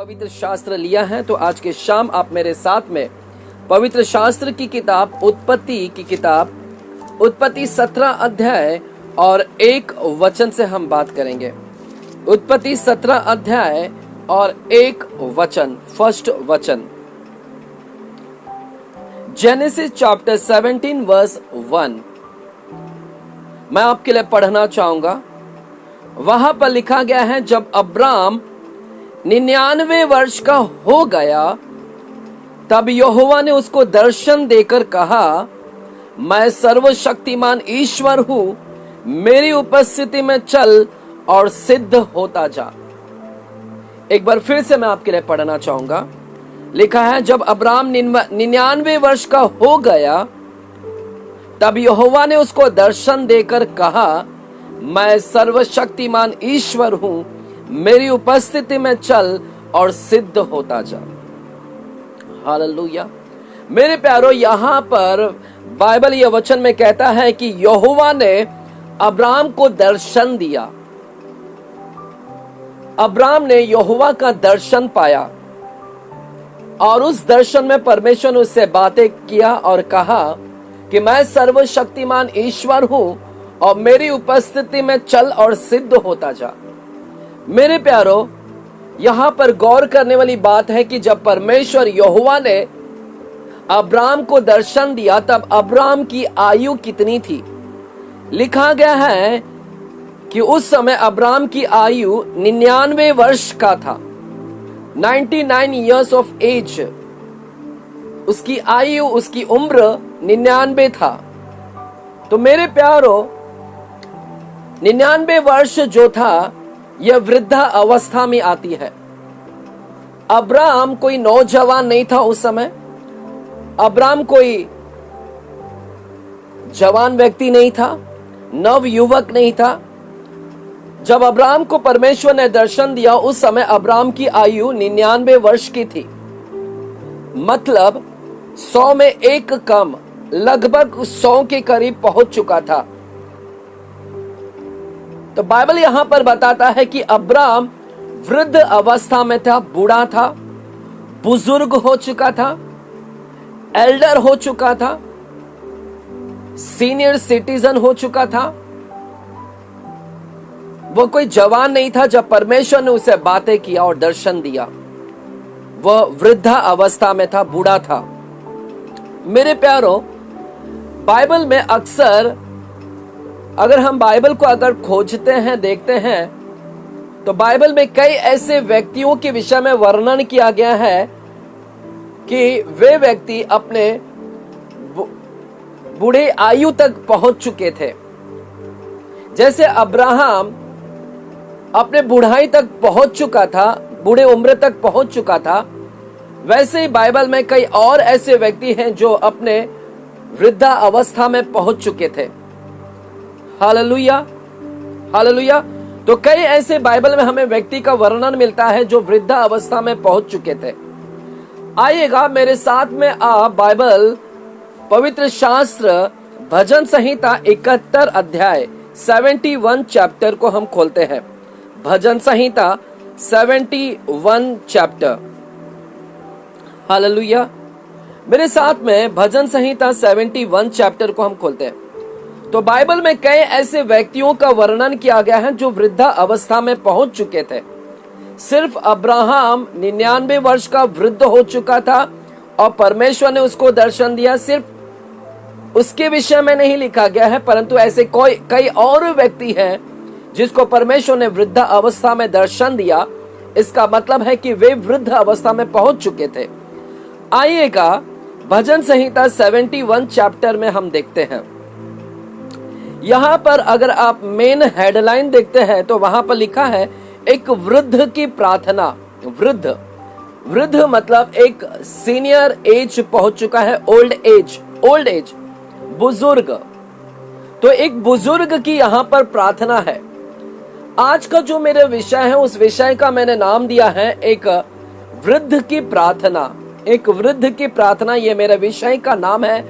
पवित्र शास्त्र लिया है तो आज के शाम आप मेरे साथ में पवित्र शास्त्र की किताब उत्पत्ति 17 अध्याय और 1 वचन से हम बात करेंगे। उत्पत्ति 17 अध्याय और 1 वचन, फर्स्ट वचन। जेनेसिस चैप्टर 17 वर्स 1 मैं आपके लिए पढ़ना चाहूंगा। वहां पर लिखा गया है, जब अब्राम 99 वर्ष का हो गया तब यहोवा ने उसको दर्शन देकर कहा, मैं सर्वशक्तिमान ईश्वर हूं, मेरी उपस्थिति में चल और सिद्ध होता जा। एक बार फिर से मैं आपके लिए पढ़ना चाहूंगा। लिखा है, जब अब्राम 99 वर्ष का हो गया तब यहोवा ने उसको दर्शन देकर कहा, मैं सर्वशक्तिमान ईश्वर हूं, मेरी उपस्थिति में चल और सिद्ध होता जा। हालेलुया। मेरे प्यारो, यहां पर बाइबल यह वचन में कहता है कि यहोवा ने अब्राम को दर्शन दिया। अब्राम ने यहोवा का दर्शन पाया और उस दर्शन में परमेश्वर ने उससे बातें किया और कहा कि मैं सर्वशक्तिमान ईश्वर हूं और मेरी उपस्थिति में चल और सिद्ध होता जा। मेरे प्यारो, यहां पर गौर करने वाली बात है कि जब परमेश्वर यहोवा ने अब्राम को दर्शन दिया तब अब्राम की आयु कितनी थी। लिखा गया है कि उस समय अब्राम की आयु 99 वर्ष का था, 99 years of age। उसकी आयु, उसकी उम्र 99 था। तो मेरे प्यारो, 99 वर्ष जो था यह वृद्धा अवस्था में आती है। अब्राम कोई नौजवान नहीं था उस समय। अब्राम कोई जवान व्यक्ति नहीं था, नव युवक नहीं था। जब अब्राम को परमेश्वर ने दर्शन दिया उस समय अब्राम की आयु 99 वर्ष की थी, मतलब 100 में एक कम, लगभग 100 के करीब पहुंच चुका था। तो बाइबल यहां पर बताता है कि अब्राम वृद्ध अवस्था में था, बूढ़ा था, बुजुर्ग हो चुका था, एल्डर हो चुका था, सीनियर सिटीजन हो चुका था। वो कोई जवान नहीं था जब परमेश्वर ने उसे बातें किया और दर्शन दिया। वह वृद्धा अवस्था में था, बूढ़ा था। मेरे प्यारो, बाइबल में अक्सर अगर हम बाइबल को अगर खोजते हैं, देखते हैं, तो बाइबल में कई ऐसे व्यक्तियों के विषय में वर्णन किया गया है कि वे व्यक्ति अपने बूढ़े आयु तक पहुंच चुके थे। जैसे अब्राहम अपने बुढ़ाई तक पहुंच चुका था, बूढ़े उम्र तक पहुंच चुका था, वैसे ही बाइबल में कई और ऐसे व्यक्ति हैं जो अपने वृद्धा अवस्था में पहुंच चुके थे। Hallelujah, hallelujah. तो कई ऐसे बाइबल में हमें व्यक्ति का वर्णन मिलता है जो वृद्धा अवस्था में पहुंच चुके थे। आइएगा मेरे साथ में आप बाइबल पवित्र शास्त्र भजन संहिता 71 अध्याय 71 चैप्टर को हम खोलते हैं। भजन संहिता 71 चैप्टर। हालेलुया। मेरे साथ में भजन संहिता 71 चैप्टर को हम खोलते हैं। तो बाइबल में कई ऐसे व्यक्तियों का वर्णन किया गया है जो वृद्धा अवस्था में पहुंच चुके थे। सिर्फ अब्राहम 99 वर्ष का वृद्ध हो चुका था और परमेश्वर ने उसको दर्शन दिया। सिर्फ उसके विषय में नहीं लिखा गया है, परंतु ऐसे कई और व्यक्ति हैं जिसको परमेश्वर ने वृद्धा अवस्था में दर्शन दिया। इसका मतलब है कि वे वृद्ध अवस्था में पहुंच चुके थे। आइएगा भजन संहिता 71 चैप्टर में हम देखते हैं। यहां पर अगर आप मेन हेडलाइन देखते हैं तो वहां पर लिखा है, एक वृद्ध की प्रार्थना। वृद्ध मतलब एक सीनियर एज पहुंच चुका है, ओल्ड एज, बुजुर्ग। तो एक बुजुर्ग की यहां पर प्रार्थना है। आज का जो मेरा विषय है उस विषय का मैंने नाम दिया है एक वृद्ध की प्रार्थना। एक वृद्ध की प्रार्थना, ये मेरे विषय का नाम है।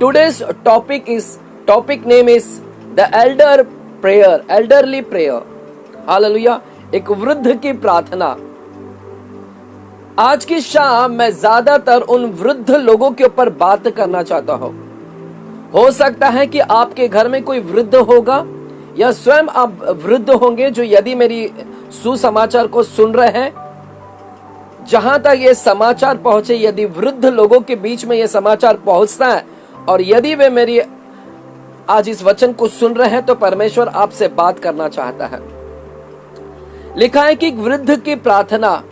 Today's topic name is the elderly prayer. Hallelujah. एक वृद्ध की प्रार्थना। आज की शाम मैं ज्यादातर उन वृद्ध लोगों के ऊपर बात करना चाहता हूं। हो सकता है कि आपके घर में कोई वृद्ध होगा या स्वयं आप वृद्ध होंगे जो यदि मेरी सुसमाचार को सुन रहे हैं। जहां तक ये समाचार पहुंचे, यदि वृद्ध लोगों के बीच में ये समाचार पहुंचता है और यदि वे मेरी आज इस वचन को सुन रहे हैं, तो परमेश्वर आपसे बात करना चाहता है। लिखा है कि वृद्ध की प्रार्थना,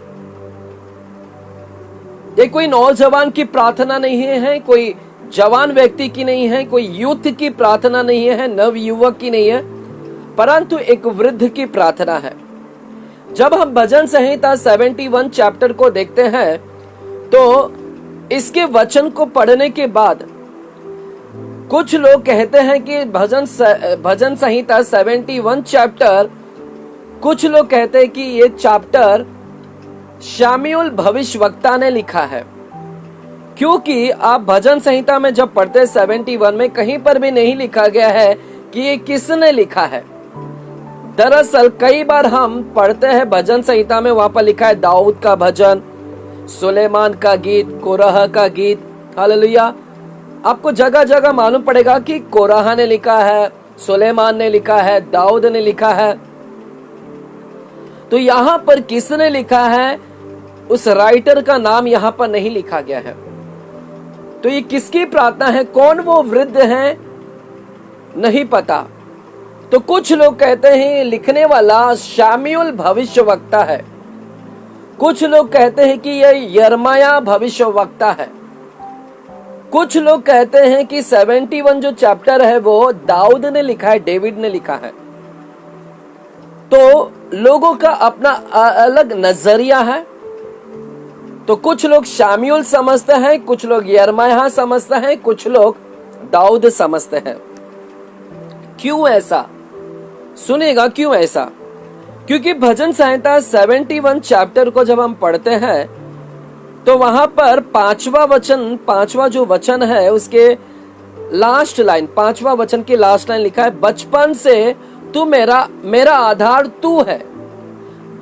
ये कोई नौजवान की प्रार्थना नहीं है, कोई जवान व्यक्ति की नहीं है, कोई यूथ की प्रार्थना नहीं है, नव युवक की नहीं है, परंतु एक वृद्ध की प्रार्थना है। जब हम भजन संहिता 71 चैप्टर को देखते हैं तो इसके वचन को पढ़ने के बाद कुछ लोग कहते हैं कि भजन संहिता 71 चैप्टर, कुछ लोग कहते हैं कि ये चैप्टर शामूएल भविष्यवक्ता ने लिखा है। क्योंकि आप भजन संहिता में जब पढ़ते 71 में कहीं पर भी नहीं लिखा गया है कि ये किसने लिखा है। दरअसल कई बार हम पढ़ते हैं भजन संहिता में, वहां पर लिखा है दाऊद का भजन, सुलेमान का गीत, कोरह का गीत। हालेलुया। आपको जगह जगह मालूम पड़ेगा कि कोरह ने लिखा है, सुलेमान ने लिखा है, दाऊद ने लिखा है। तो यहां पर किसने लिखा है, उस राइटर का नाम यहां पर नहीं लिखा गया है। तो ये किसकी प्रार्थना है, कौन वो वृद्ध हैं, नहीं पता। तो कुछ लोग कहते हैं लिखने वाला शामूएल भविष्यवक्ता है, कुछ लोग कहते हैं कि यह यिर्मयाह भविष्यवक्ता है, कुछ लोग कहते हैं कि 71 जो चैप्टर है वो दाऊद ने लिखा है, डेविड ने लिखा है। तो लोगों का अपना अलग नजरिया है। तो कुछ लोग शामूएल समझते हैं, कुछ लोग यिर्मयाह समझते हैं, कुछ लोग दाऊद समझते हैं। क्यों ऐसा, सुनेगा क्यों ऐसा? क्योंकि भजन संहिता 71 चैप्टर को जब हम पढ़ते हैं तो वहां पर पांचवा जो वचन है उसके लास्ट लाइन, पांचवा वचन की लास्ट लाइन लिखा है, बचपन से तू मेरा आधार तू है।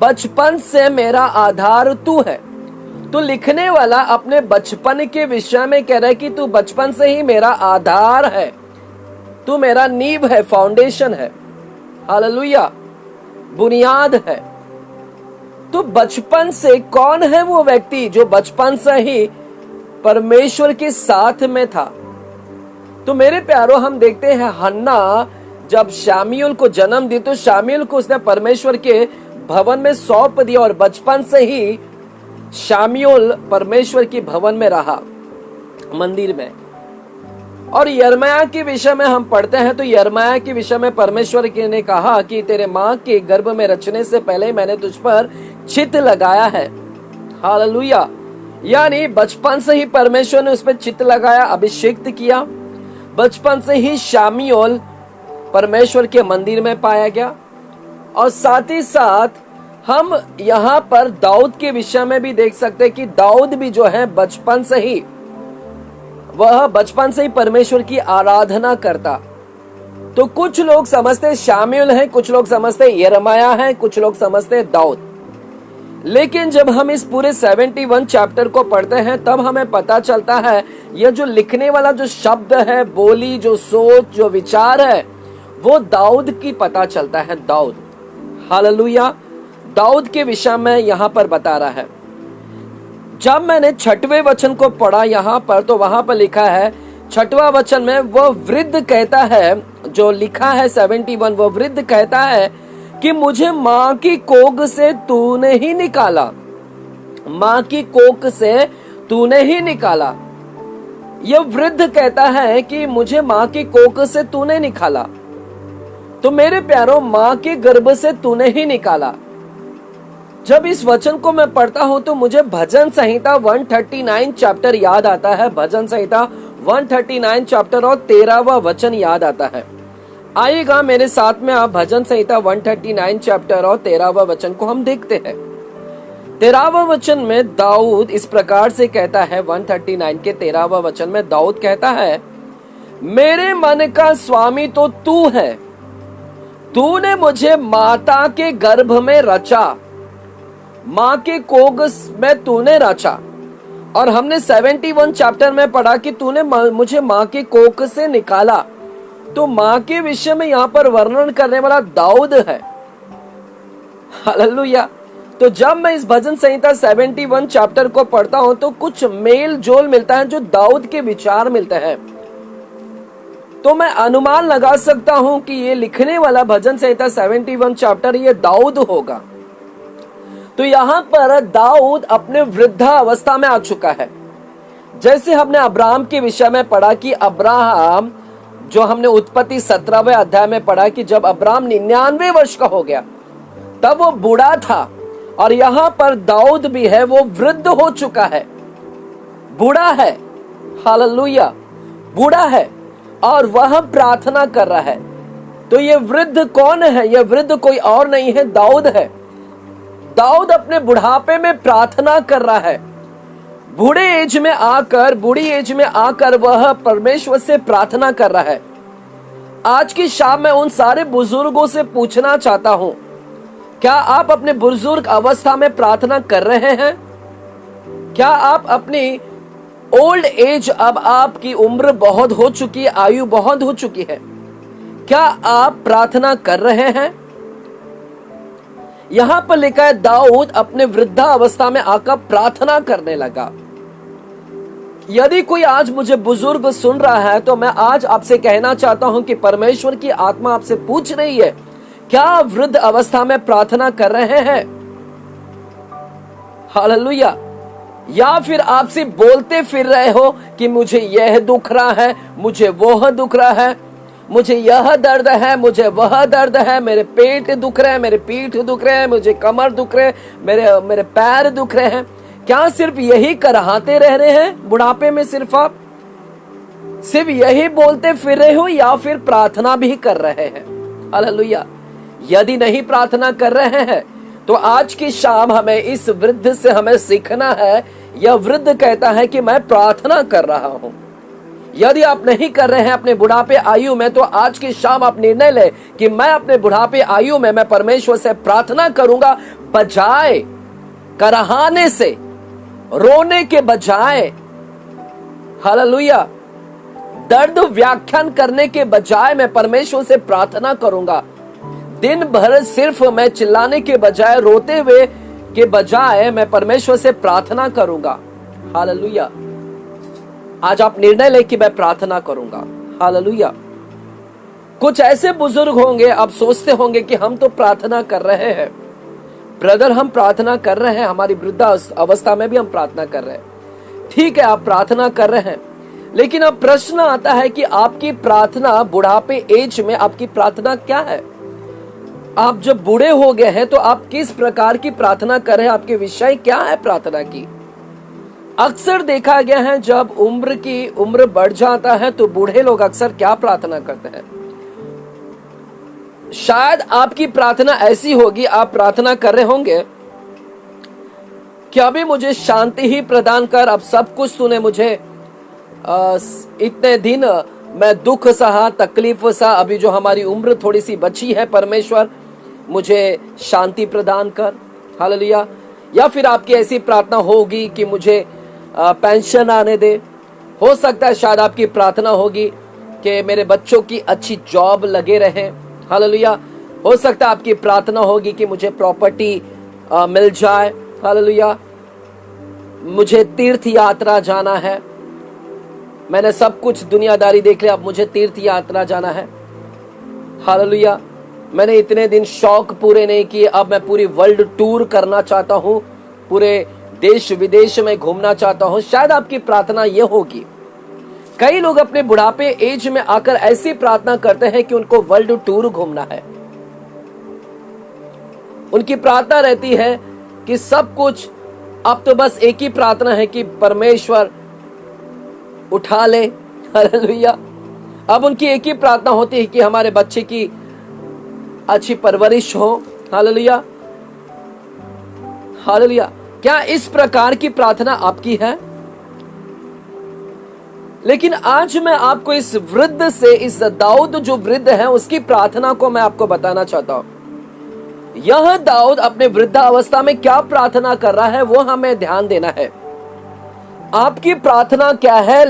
बचपन से मेरा आधार तू है। तो लिखने वाला अपने बचपन के विषय में कह रहा है कि तू बचपन से ही मेरा आधार है, तू मेरा नींव है, फाउंडेशन है। हालेलुया, बुनियाद है। तो बचपन से कौन है वो व्यक्ति जो बचपन से ही परमेश्वर के साथ में था? तो मेरे प्यारो, हम देखते हैं हन्ना जब शामूएल को जन्म दी तो शामूएल को उसने परमेश्वर के भवन में सौंप दिया और बचपन से ही शामूएल परमेश्वर की भवन में रहा, मंदिर में। और यिर्मयाह के विषय में हम पढ़ते हैं तो यिर्मयाह के विषय में परमेश्वर ने कहा कि तेरे मां के गर्भ में रचने से पहले मैंने तुझ पर चित्त लगाया है। हालेलुया। यानी बचपन से ही परमेश्वर ने उस पर चित्त लगाया, अभिषेक किया। बचपन से ही शामूएल परमेश्वर के मंदिर में पाया गया। और साथ ही साथ हम यहाँ पर दाऊद के विषय में भी देख सकते हैं कि दाऊद भी जो है बचपन से ही परमेश्वर की आराधना करता। तो कुछ लोग समझते शामूएल है, कुछ लोग समझते यिर्मयाह है, कुछ लोग समझते दाऊद। लेकिन जब हम इस पूरे 71 चैप्टर को पढ़ते हैं तब हमें पता चलता है यह जो लिखने वाला जो शब्द है, बोली, जो सोच, जो विचार है, वो दाऊद की पता चलता है। दाऊद, हालेलुया, दाऊद के विषय में यहाँ पर बता रहा है। जब मैंने 6वें वचन को पढ़ा यहाँ पर तो वहां पर लिखा है, 6वां वचन में वो वृद्ध कहता है, जो लिखा है 71, वो वृद्ध कहता है कि मुझे माँ की कोख से तूने ही निकाला, माँ की कोख से तूने ही निकाला। ये वृद्ध कहता है कि मुझे माँ की कोख से तूने निकाला। तो मेरे प्यारों, माँ के गर्भ से तूने ही निकाला। जब इस वचन को मैं पढ़ता हूं तो मुझे भजन संहिता 139 चैप्टर याद आता है। भजन संहिता 139 चैप्टर और 13वां वचन याद आता है। आइएगा मेरे साथ में, आप भजन संहिता 139 चैप्टर और 13वां वचन को हम देखते हैं। 13वां वचन में दाऊद इस प्रकार से कहता है, 139 के 13वां वचन में दाऊद कहता है, मेरे मन का स्वामी तो तू है, तूने मुझे माता के गर्भ में रचा। माँ के कोख में तूने रचा। और हमने 71 चैप्टर में पढ़ा कि तूने मुझे माँ के कोख से निकाला। तो माँ के विषय में यहाँ पर वर्णन करने वाला दाऊद है। हालेलुया। तो जब मैं इस भजन संहिता 71 चैप्टर को पढ़ता हूं तो कुछ मेल जोल मिलता है, जो दाऊद के विचार मिलते हैं। तो मैं अनुमान लगा सकता हूं कि ये लिखने वाला भजन संहिता 71 चैप्टर ये दाऊद होगा। तो यहां पर दाऊद अपने वृद्धा अवस्था में आ चुका है। जैसे हमने अब्राहम के विषय में पढ़ा कि अब्राहम, जो हमने उत्पत्ति 17वें अध्याय में पढ़ा कि जब अब्राहम 99 वर्ष का हो गया तब वो बूढ़ा था। और यहां पर दाऊद भी है, वो वृद्ध हो चुका है, बूढ़ा है। हालेलुया, बूढ़ा है और वह प्रार्थना कर रहा है। तो ये वृद्ध कौन है? ये वृद्ध कोई और नहीं है, दाऊद है। दाऊद अपने बुढ़ापे में प्रार्थना कर रहा है। बूढ़ी एज में आकर वह परमेश्वर से प्रार्थना कर रहा है। आज की शाम में उन सारे बुजुर्गों से पूछना चाहता हूं, क्या आप अपने बुजुर्ग अवस्था में प्रार्थना कर रहे हैं? क्या आप अपनी ओल्ड एज, अब आपकी उम्र बहुत हो चुकी है, आयु बहुत हो चुकी है, क्या आप प्रार्थना कर रहे हैं? यहां पर लिखा है दाऊद अपने वृद्धा अवस्था में आकर प्रार्थना करने लगा। यदि कोई आज मुझे बुजुर्ग सुन रहा है तो मैं आज आपसे कहना चाहता हूं कि परमेश्वर की आत्मा आपसे पूछ रही है, क्या आप वृद्ध अवस्था में प्रार्थना कर रहे हैं? हालेलुया। या फिर आपसे बोलते फिर रहे हो कि मुझे यह दुख रहा है, मुझे वह दुख रहा है, मुझे यह दर्द है, मुझे वह दर्द है, मेरे पेट दुख रहे हैं, मेरे पीठ दुख रहे हैं, मुझे कमर दुख रहे हैं, मेरे पैर दुख रहे हैं। क्या सिर्फ यही कराहते रह रहे हैं बुढ़ापे में? सिर्फ आप सिर्फ यही बोलते फिर रहे हो या फिर प्रार्थना भी कर रहे हैं? हालेलुया। यदि नहीं प्रार्थना कर रहे हैं तो आज की शाम हमें इस वृद्ध से हमें सीखना है। यह वृद्ध कहता है कि मैं प्रार्थना कर रहा हूं। यदि आप नहीं कर रहे हैं अपने बुढ़ापे आयु में, तो आज की शाम आप निर्णय ले कि मैं अपने बुढ़ापे आयु में मैं परमेश्वर से प्रार्थना करूंगा, बजाय कराहने से, रोने के बजाय, हालेलुया, दर्द व्याख्यान करने के बजाय मैं परमेश्वर से प्रार्थना करूंगा। दिन भर सिर्फ मैं चिल्लाने के बजाय, रोते हुए के बजाय मैं परमेश्वर से प्रार्थना करूंगा। हालेलुया। आज आप निर्णय ले कि मैं प्रार्थना करूंगा। हालेलुया। कुछ ऐसे बुजुर्ग होंगे, आप सोचते होंगे कि हम तो प्रार्थना कर रहे हैं ब्रदर, हम प्रार्थना कर रहे हैं, हमारी वृद्धा अवस्था में भी हम प्रार्थना कर रहे हैं। ठीक है, आप प्रार्थना कर रहे हैं, लेकिन अब प्रश्न आता है कि आपकी प्रार्थना बुढ़ापे एज में आपकी प्रार्थना क्या है? आप जब बूढ़े हो गए हैं तो आप किस प्रकार की प्रार्थना कर रहे हैं? आपके विषय क्या है प्रार्थना की? अक्सर देखा गया है जब उम्र बढ़ जाता है तो बूढ़े लोग अक्सर क्या प्रार्थना करते हैं? शायद आपकी प्रार्थना ऐसी होगी, आप प्रार्थना कर रहे होंगे कि अभी मुझे शांति ही प्रदान कर, अब सब कुछ तूने मुझे इतने दिन मैं दुख सहा, तकलीफ सहा, अभी जो हमारी उम्र थोड़ी सी बची है, परमेश्वर मुझे शांति प्रदान कर। हालेलुया। या फिर आपकी ऐसी प्रार्थना होगी कि मुझे पेंशन आने दे। हो सकता है शायद आपकी प्रार्थना होगी कि मेरे बच्चों की अच्छी जॉब लगे रहे। हालेलुया। हो सकता है आपकी प्रार्थना होगी कि मुझे प्रॉपर्टी मिल जाए। हालेलुया। मुझे तीर्थ यात्रा जाना है, मैंने सब कुछ दुनियादारी देख लिया, अब मुझे तीर्थ यात्रा जाना है। हालेलुया। मैंने इतने दिन शौक पूरे नहीं किए, अब मैं पूरी वर्ल्ड टूर करना चाहता हूँ, पूरे देश विदेश में घूमना चाहता हूँ। शायद आपकी प्रार्थना यह होगी। कई लोग अपने बुढ़ापे एज में आकर ऐसी प्रार्थना करते हैं कि उनको वर्ल्ड टूर घूमना है। उनकी प्रार्थना रहती है कि सब कुछ, अब तो बस एक ही प्रार्थना है कि परमेश्वर उठा ले। हालेलुया। अब उनकी एक ही प्रार्थना होती है कि हमारे बच्चे की अच्छी परवरिश हो। हालेलुया। हालेलुया। क्या इस प्रकार की प्रार्थना आपकी है? लेकिन आज मैं आपको इस वृद्ध से, इस दाऊद जो वृद्ध है, उसकी प्रार्थना को मैं आपको बताना चाहता हूं। यह दाऊद अपने वृद्धावस्था में क्या प्रार्थना कर रहा है वो हमें ध्यान देना है। आपकी प्रार्थना क्या है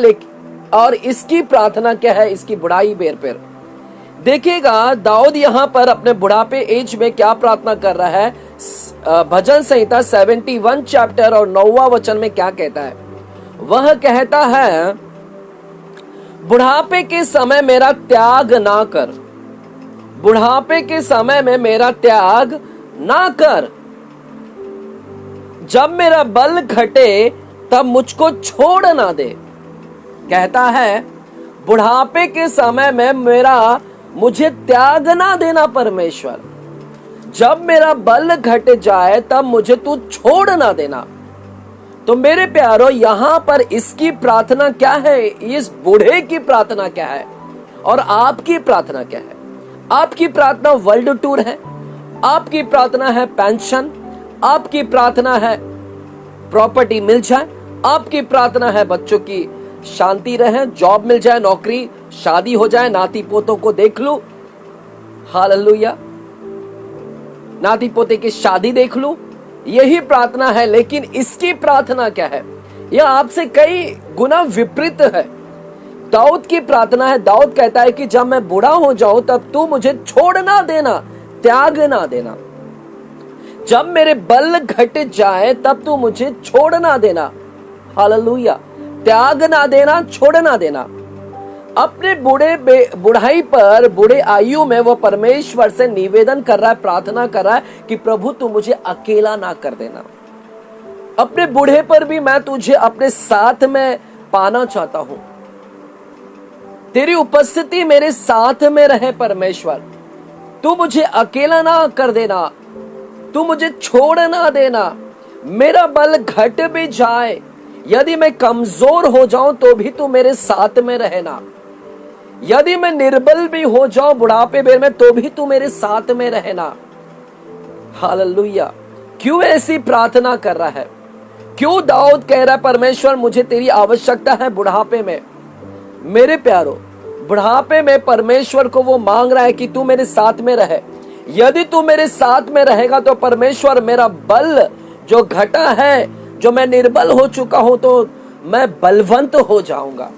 और इसकी प्रार्थना क्या है इसकी बुढ़ाई बेर पर देखिएगा। दाऊद यहां पर अपने बुढ़ापे एज में क्या प्रार्थना कर रहा है। भजन संहिता 71 चैप्टर और 9वां वचन में क्या कहता है। वह कहता है, बुढ़ापे के समय मेरा त्याग ना कर, बुढ़ापे के समय में मेरा त्याग ना कर। जब मेरा बल घटे तब मुझको छोड़ ना दे। कहता है बुढ़ापे के समय में मुझे त्याग ना देना परमेश्वर। जब मेरा बल घट जाए तब मुझे तू छोड़ ना देना। तो मेरे प्यारो यहां पर इसकी प्रार्थना क्या है, इस बूढ़े की प्रार्थना क्या है और आपकी प्रार्थना क्या है। आपकी प्रार्थना वर्ल्ड टूर है, आपकी प्रार्थना है पेंशन, आपकी प्रार्थना है प्रॉपर्टी मिल जाए, आपकी प्रार्थना है बच्चों की शांति रहे, जॉब मिल जाए, नौकरी, शादी हो जाए, नाती पोतों को देख लूं, हालेलुया, नाती पोते की शादी देख लूं, यही प्रार्थना है। लेकिन इसकी प्रार्थना क्या है, यह आपसे कई गुना विपरीत है। दाऊद की प्रार्थना है, दाऊद कहता है कि जब मैं बूढ़ा हो जाऊं तब तू मुझे छोड़ ना देना, त्याग ना देना। जब मेरे बल घट जाए तब तू मुझे छोड़ ना देना, हालेलुया, त्याग ना देना, छोड़ ना देना। अपने बुढ़ाई पर, बूढ़े आयु में वो परमेश्वर से निवेदन कर रहा है, प्रार्थना कर रहा है कि प्रभु तू मुझे अकेला ना कर देना। अपने बूढ़े पर भी मैं तुझे अपने साथ में पाना चाहता हूं। तेरी उपस्थिति मेरे साथ में रहे परमेश्वर। तू मुझे अकेला ना कर देना, तू मुझे छोड़ ना देना। मेरा बल घट भी जाए, यदि मैं कमजोर हो जाऊं तो भी तू मेरे साथ में रहना। यदि मैं निर्बल भी हो जाऊं बुढ़ापे बेर में तो भी तू मेरे साथ में रहना। हालेलुया। क्यों ऐसी प्रार्थना कर रहा है, क्यों दाऊद कह रहा है परमेश्वर मुझे तेरी आवश्यकता है बुढ़ापे में। मेरे प्यारो, बुढ़ापे में परमेश्वर को वो मांग रहा है कि तू मेरे साथ में रहे। यदि तू मेरे साथ में रहेगा तो परमेश्वर मेरा बल जो घटा है, जो मैं निर्बल हो चुका हूं, तो मैं बलवंत हो जाऊंगा।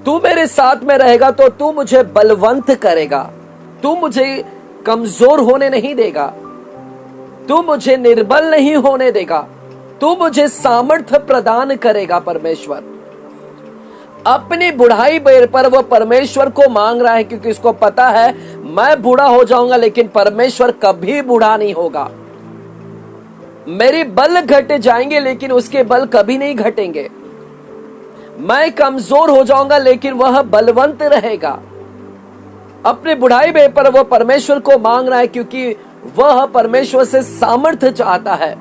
तू मेरे साथ में रहेगा तो तू मुझे बलवंत करेगा, तू मुझे कमजोर होने नहीं देगा, तू मुझे निर्बल नहीं होने देगा, तू मुझे सामर्थ्य प्रदान करेगा। परमेश्वर अपनी बुढ़ाई पर वो परमेश्वर को मांग रहा है, क्योंकि उसको पता है मैं बूढ़ा हो जाऊंगा लेकिन परमेश्वर कभी बूढ़ा नहीं होगा। मेरी बल घट जाएंगे लेकिन उसके बल कभी नहीं घटेंगे। मैं कमजोर हो जाऊंगा लेकिन वह बलवंत रहेगा। अपने बुढ़ाई पर वो परमेश्वर को मांग रहा है, क्योंकि वह परमेश्वर से सामर्थ्य चाहता है।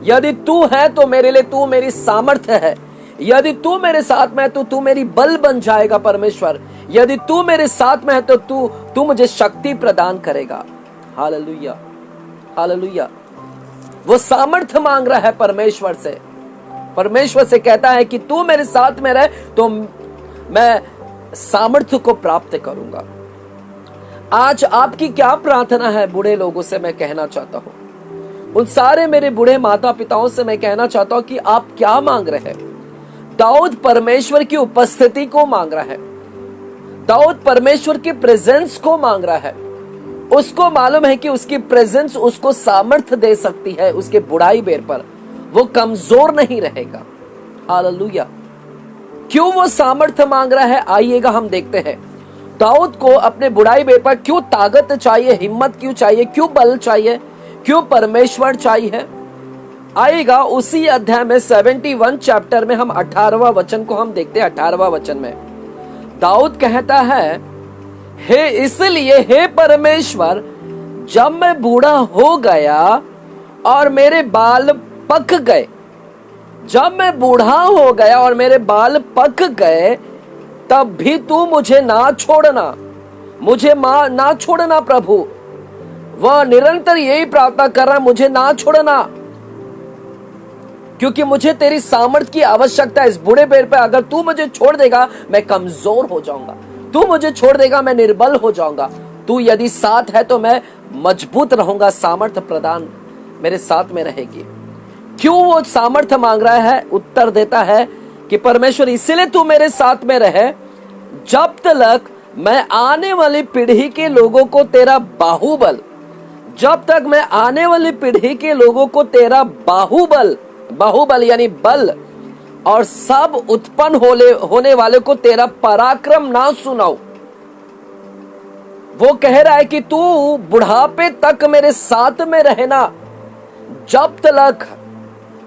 यदि तू है तो मेरे लिए तू मेरी सामर्थ्य है। यदि तू मेरे साथ में है तो तू मेरी बल बन जाएगा परमेश्वर। यदि तू मेरे साथ में है तो तू मुझे शक्ति प्रदान करेगा। Hallelujah, hallelujah. वो सामर्थ्य मांग रहा है परमेश्वर से। परमेश्वर से कहता है कि तू मेरे साथ में रहे तो मैं सामर्थ्य को प्राप्त करूंगा। आज आपकी क्या प्रार्थना है बूढ़े लोगों से मैं कहना चाहता हूं। उन सारे मेरे बूढ़े माता पिताओं से मैं कहना चाहता हूं कि आप क्या मांग रहे हैं। दाऊद परमेश्वर की उपस्थिति को मांग रहा है, दाऊद परमेश्वर की प्रेजेंस को मांग रहा है। उसको मालूम है कि उसकी प्रेजेंस उसको सामर्थ्य दे सकती है। उसके बुढ़ाई बेर पर वो कमजोर नहीं रहेगा। हालेलुया। क्यों वो सामर्थ्य मांग रहा है, आइएगा हम देखते हैं। दाऊद को अपने बुढ़ाई बेर पर क्यों ताकत चाहिए, हिम्मत क्यों चाहिए, क्यों बल चाहिए, क्यों परमेश्वर चाहिए। आएगा उसी अध्याय में 71 चैप्टर में हम 18वां वचन को हम देखते हैं। 18वां वचन में दाऊद कहता है, हे इसलिए हे परमेश्वर, जब मैं बूढ़ा हो गया और मेरे बाल पक गए, जब मैं बूढ़ा हो गया और मेरे बाल पक गए, तब भी तू मुझे ना छोड़ना, मुझे ना छोड़ना। प्रभु वह निरंतर यही प्रार्थना कर रहा है, मुझे ना छोड़ना, क्योंकि मुझे तेरी सामर्थ्य की आवश्यकता है। इस बूढ़े बेर पे अगर तू मुझे छोड़ देगा मैं कमजोर हो जाऊंगा, तू मुझे छोड़ देगा मैं निर्बल हो जाऊंगा। तू यदि साथ है तो मैं मजबूत रहूंगा, सामर्थ्य प्रदान मेरे साथ में रहेगी। क्यों वो सामर्थ्य मांग रहा है? उत्तर देता है कि परमेश्वर इसलिए तू मेरे साथ में रहे जब तक मैं आने वाली पीढ़ी के लोगों को तेरा बाहुबल, जब तक मैं आने वाली पीढ़ी के लोगों को तेरा बाहुबल, बाहुबल यानी बल, और सब उत्पन्न होने वाले को तेरा पराक्रम ना सुनाऊं। वो कह रहा है कि तू बुढ़ापे तक मेरे साथ में रहना, जब तक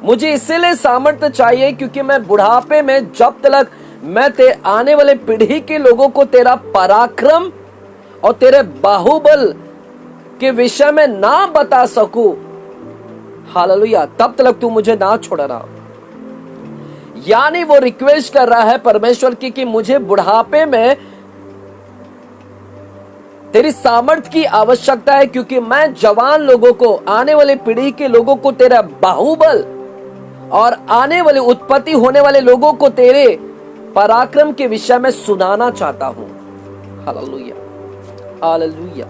मुझे इसीलिए सामर्थ्य चाहिए क्योंकि मैं बुढ़ापे में जब तक मैं आने वाले पीढ़ी के लोगों को तेरा पराक्रम और तेरे बाहुबल के विषय में ना बता सकूं, हालेलुया, तब तक तू मुझे ना छोड़ना। यानी वो रिक्वेस्ट कर रहा है परमेश्वर की कि मुझे बुढ़ापे में तेरी सामर्थ्य की आवश्यकता है, क्योंकि मैं जवान लोगों को, आने वाली पीढ़ी के लोगों को तेरा बाहुबल और आने वाले उत्पत्ति होने वाले लोगों को तेरे पराक्रम के विषय में सुनाना चाहता हूं। Hallelujah, hallelujah.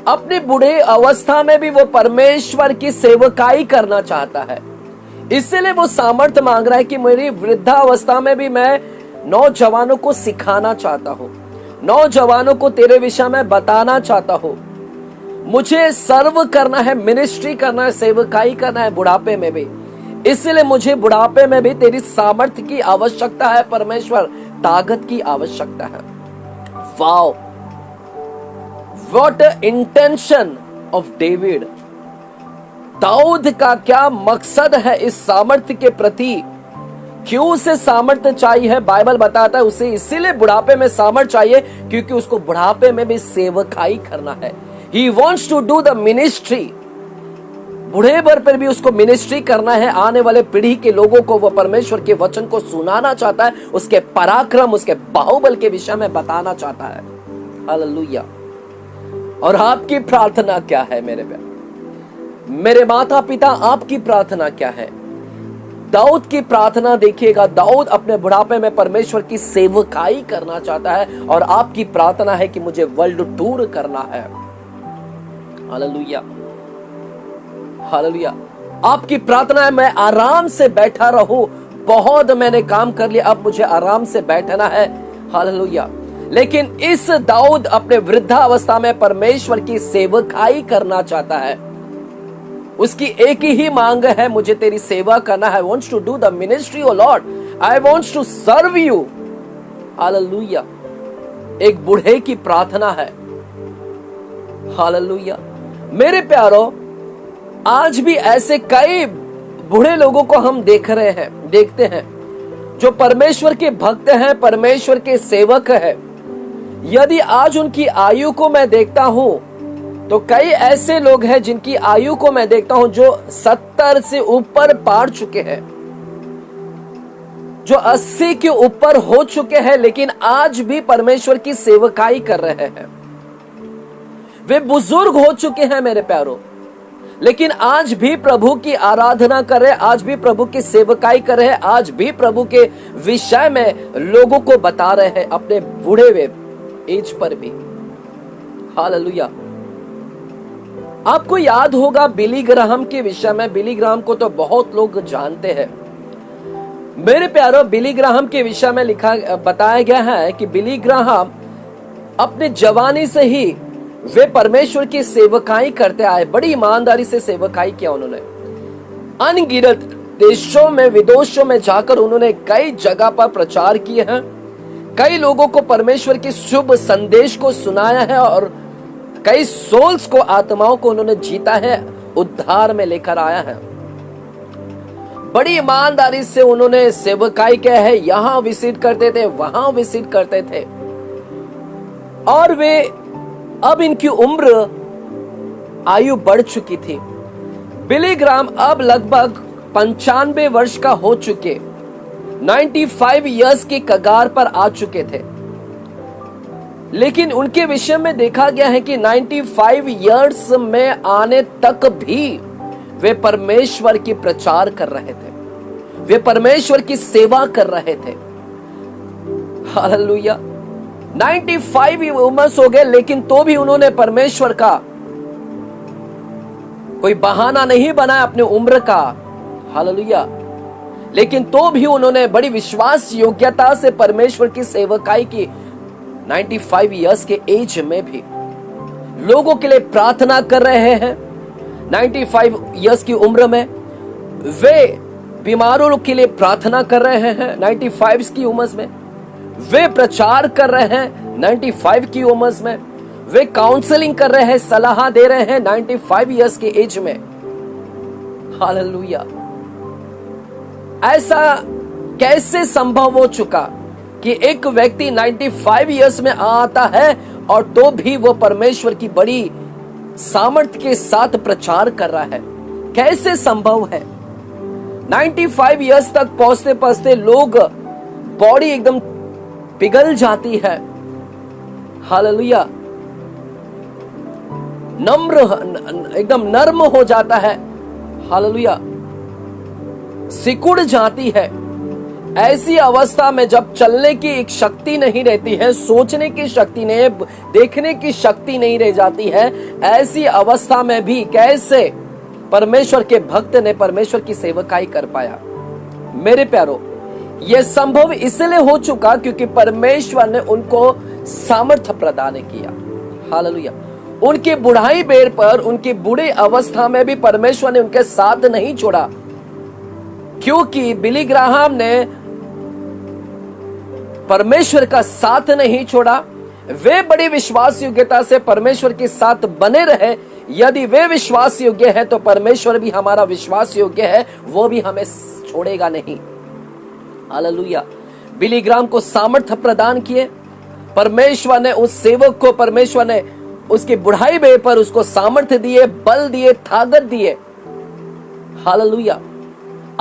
अपने बूढ़े अवस्था में भी वो परमेश्वर की सेवकाई करना चाहता है, इसलिए वो सामर्थ्य मांग रहा है कि मेरी वृद्धावस्था में भी मैं नौजवानों को सिखाना चाहता हूं, नौजवानों को तेरे विषय में बताना चाहता हूं। मुझे सर्व करना है, मिनिस्ट्री करना है, सेवकाई करना है बुढ़ापे में भी, इसलिए मुझे बुढ़ापे में भी तेरी सामर्थ्य की आवश्यकता है परमेश्वर, ताकत की आवश्यकता है। Wow, what intention of David. Dawood का क्या मकसद है इस सामर्थ्य के प्रति? क्यों उसे सामर्थ्य चाहिए? बाइबल बताता है उसे इसीलिए बुढ़ापे में सामर्थ्य चाहिए क्योंकि उसको बुढ़ापे में भी सेवकाई करना है। He wants to do the ministry। बूढ़े भर पर भी उसको मिनिस्ट्री करना है, आने वाले पीढ़ी के लोगों को वो परमेश्वर के वचन को सुनाना चाहता है, उसके पराक्रम, उसके बाहुबल के विषय में बताना चाहता है। हालेलुया। और आपकी प्रार्थना क्या है मेरे प्यारे? मेरे माता पिता, आपकी प्रार्थना क्या है? दाऊद की प्रार्थना देखिएगा, दाऊद अपने बुढ़ापे में परमेश्वर की सेवकाई करना चाहता है, और आपकी प्रार्थना है कि मुझे वर्ल्ड टूर करना है। Hallelujah, hallelujah. आपकी प्रार्थना है मैं आराम से बैठा रहूं, बहुत मैंने काम कर लिया, अब मुझे आराम से बैठना है। हालेलुया। लेकिन इस दाऊद अपने वृद्धावस्था में परमेश्वर की सेवकाई करना चाहता है। उसकी एक ही मांग है, मुझे तेरी सेवा करना है। I want to do the ministry, oh Lord. I want to serve you. Hallelujah. एक बूढ़े की प्रार्थना है। हालेलुया। मेरे प्यारो, आज भी ऐसे कई बूढ़े लोगों को हम देखते हैं जो परमेश्वर के भक्त हैं, परमेश्वर के सेवक हैं। यदि आज उनकी आयु को मैं देखता हूं तो कई ऐसे लोग हैं जिनकी आयु को मैं देखता हूं जो 70 से ऊपर पार चुके हैं, जो 80 के ऊपर हो चुके हैं, लेकिन आज भी परमेश्वर की सेवकाई कर रहे हैं। वे बुजुर्ग हो चुके हैं मेरे प्यारों, लेकिन आज भी प्रभु की आराधना कर रहे हैं, आज भी प्रभु की सेवकाई कर रहे हैं, आज भी प्रभु के विषय में लोगों को बता रहे हैं अपने बूढ़े हुए एज पर भी। हालेलुया। आपको याद होगा बिली ग्राहम के विषय में। बिली ग्राहम को तो बहुत लोग जानते हैं मेरे प्यारों। बिली ग्राहम के विषय में बताया गया है कि बिली ग्राहम अपने जवानी से ही वे परमेश्वर की सेवकाई करते आए, बड़ी ईमानदारी से सेवकाई किया उन्होंने। अनगिनत देशों में, विदेशों में जाकर उन्होंने कई जगह पर प्रचार किए हैं, कई लोगों को परमेश्वर के शुभ संदेश को सुनाया है, और कई सोल्स को, आत्माओं को उन्होंने जीता है, उद्धार में लेकर आया है। बड़ी ईमानदारी से उन्होंने सेवकाई किया है, यहां विजिट करते थे, वहां विजिट करते थे, और वे अब इनकी उम्र आयु बढ़ चुकी थी। बिली ग्राहम अब लगभग 95 वर्ष का हो चुके, 95 इयर्स की कगार पर आ चुके थे। लेकिन उनके विषय में देखा गया है कि 95 इयर्स में आने तक भी वे परमेश्वर की प्रचार कर रहे थे, वे परमेश्वर की सेवा कर रहे थे। हालेलुया। 95 उम्र हो गए, लेकिन तो भी उन्होंने परमेश्वर का कोई बहाना नहीं बनाया अपने उम्र का। हालेलुया। लेकिन तो भी उन्होंने बड़ी विश्वास योग्यता से परमेश्वर की सेवकाई की। 95 इयर्स के एज में भी लोगों के लिए प्रार्थना कर रहे हैं। 95 इयर्स की उम्र में वे बीमारों के लिए प्रार्थना कर रहे हैं। 95 की उम्र में वे प्रचार कर रहे हैं। 95 की उम्र में वे काउंसलिंग कर रहे हैं, सलाह दे रहे हैं 95 इयर्स के एज में। हालेलुया। ऐसा कैसे संभव हो चुका कि एक व्यक्ति 95 इयर्स में आता है और तो भी वो परमेश्वर की बड़ी सामर्थ्य के साथ प्रचार कर रहा है? कैसे संभव है? 95 इयर्स तक पहुंचते पहुंचते लोग बॉडी एकदम पिघल जाती है। हालेलुया। एकदम नर्म हो जाता है। हालेलुया। सिकुड़ जाती है। ऐसी अवस्था में जब चलने की एक शक्ति नहीं रहती है, सोचने की शक्ति नहीं, देखने की शक्ति नहीं रह जाती है, ऐसी अवस्था में भी कैसे परमेश्वर के भक्त ने परमेश्वर की सेवकाई कर पाया? मेरे प्यारो, यह संभव इसलिए हो चुका क्योंकि परमेश्वर ने उनको सामर्थ्य प्रदान किया। हालेलुया। उनके बुढ़ाई बेर पर, उनके बुढ़े अवस्था में भी परमेश्वर ने उनके साथ नहीं छोड़ा, क्योंकि बिली ग्राहम ने परमेश्वर का साथ नहीं छोड़ा। वे बड़ी विश्वास योग्यता से परमेश्वर के साथ बने रहे। यदि वे विश्वास योग्य है तो परमेश्वर भी हमारा विश्वास योग्य है, वो भी हमें छोड़ेगा नहीं। हालेलुया। बिली ग्राहम को सामर्थ्य प्रदान किए परमेश्वर ने। उस सेवक को परमेश्वर ने उसकी बुढ़ाई में पर उसको सामर्थ्य दिए, बल दिए, ताकत दिए। हालेलुया।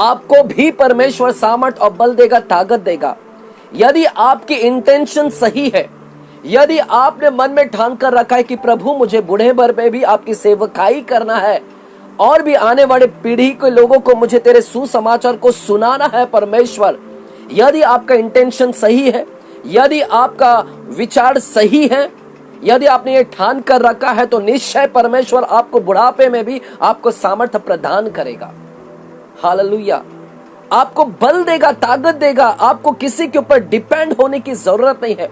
आपको भी परमेश्वर सामर्थ्य और बल देगा, ताकत देगा। यदि आपकी इंटेंशन सही है, यदि आपने मन में ठान कर रखा है कि प्रभु मुझे बूढ़े भर में भी आपकी सेवकाई करना है और भी आने वाले पीढ़ी के लोगों को मुझे तेरे सुसमाचार को सुनाना है परमेश्वर, यदि आपका इंटेंशन सही है, यदि आपका विचार सही है, यदि आपने ये ठान कर रखा है, तो निश्चय परमेश्वर आपको बुढ़ापे में भी आपको सामर्थ्य प्रदान करेगा। हालेलुया। आपको बल देगा, ताकत देगा। आपको किसी के ऊपर डिपेंड होने की जरूरत नहीं है।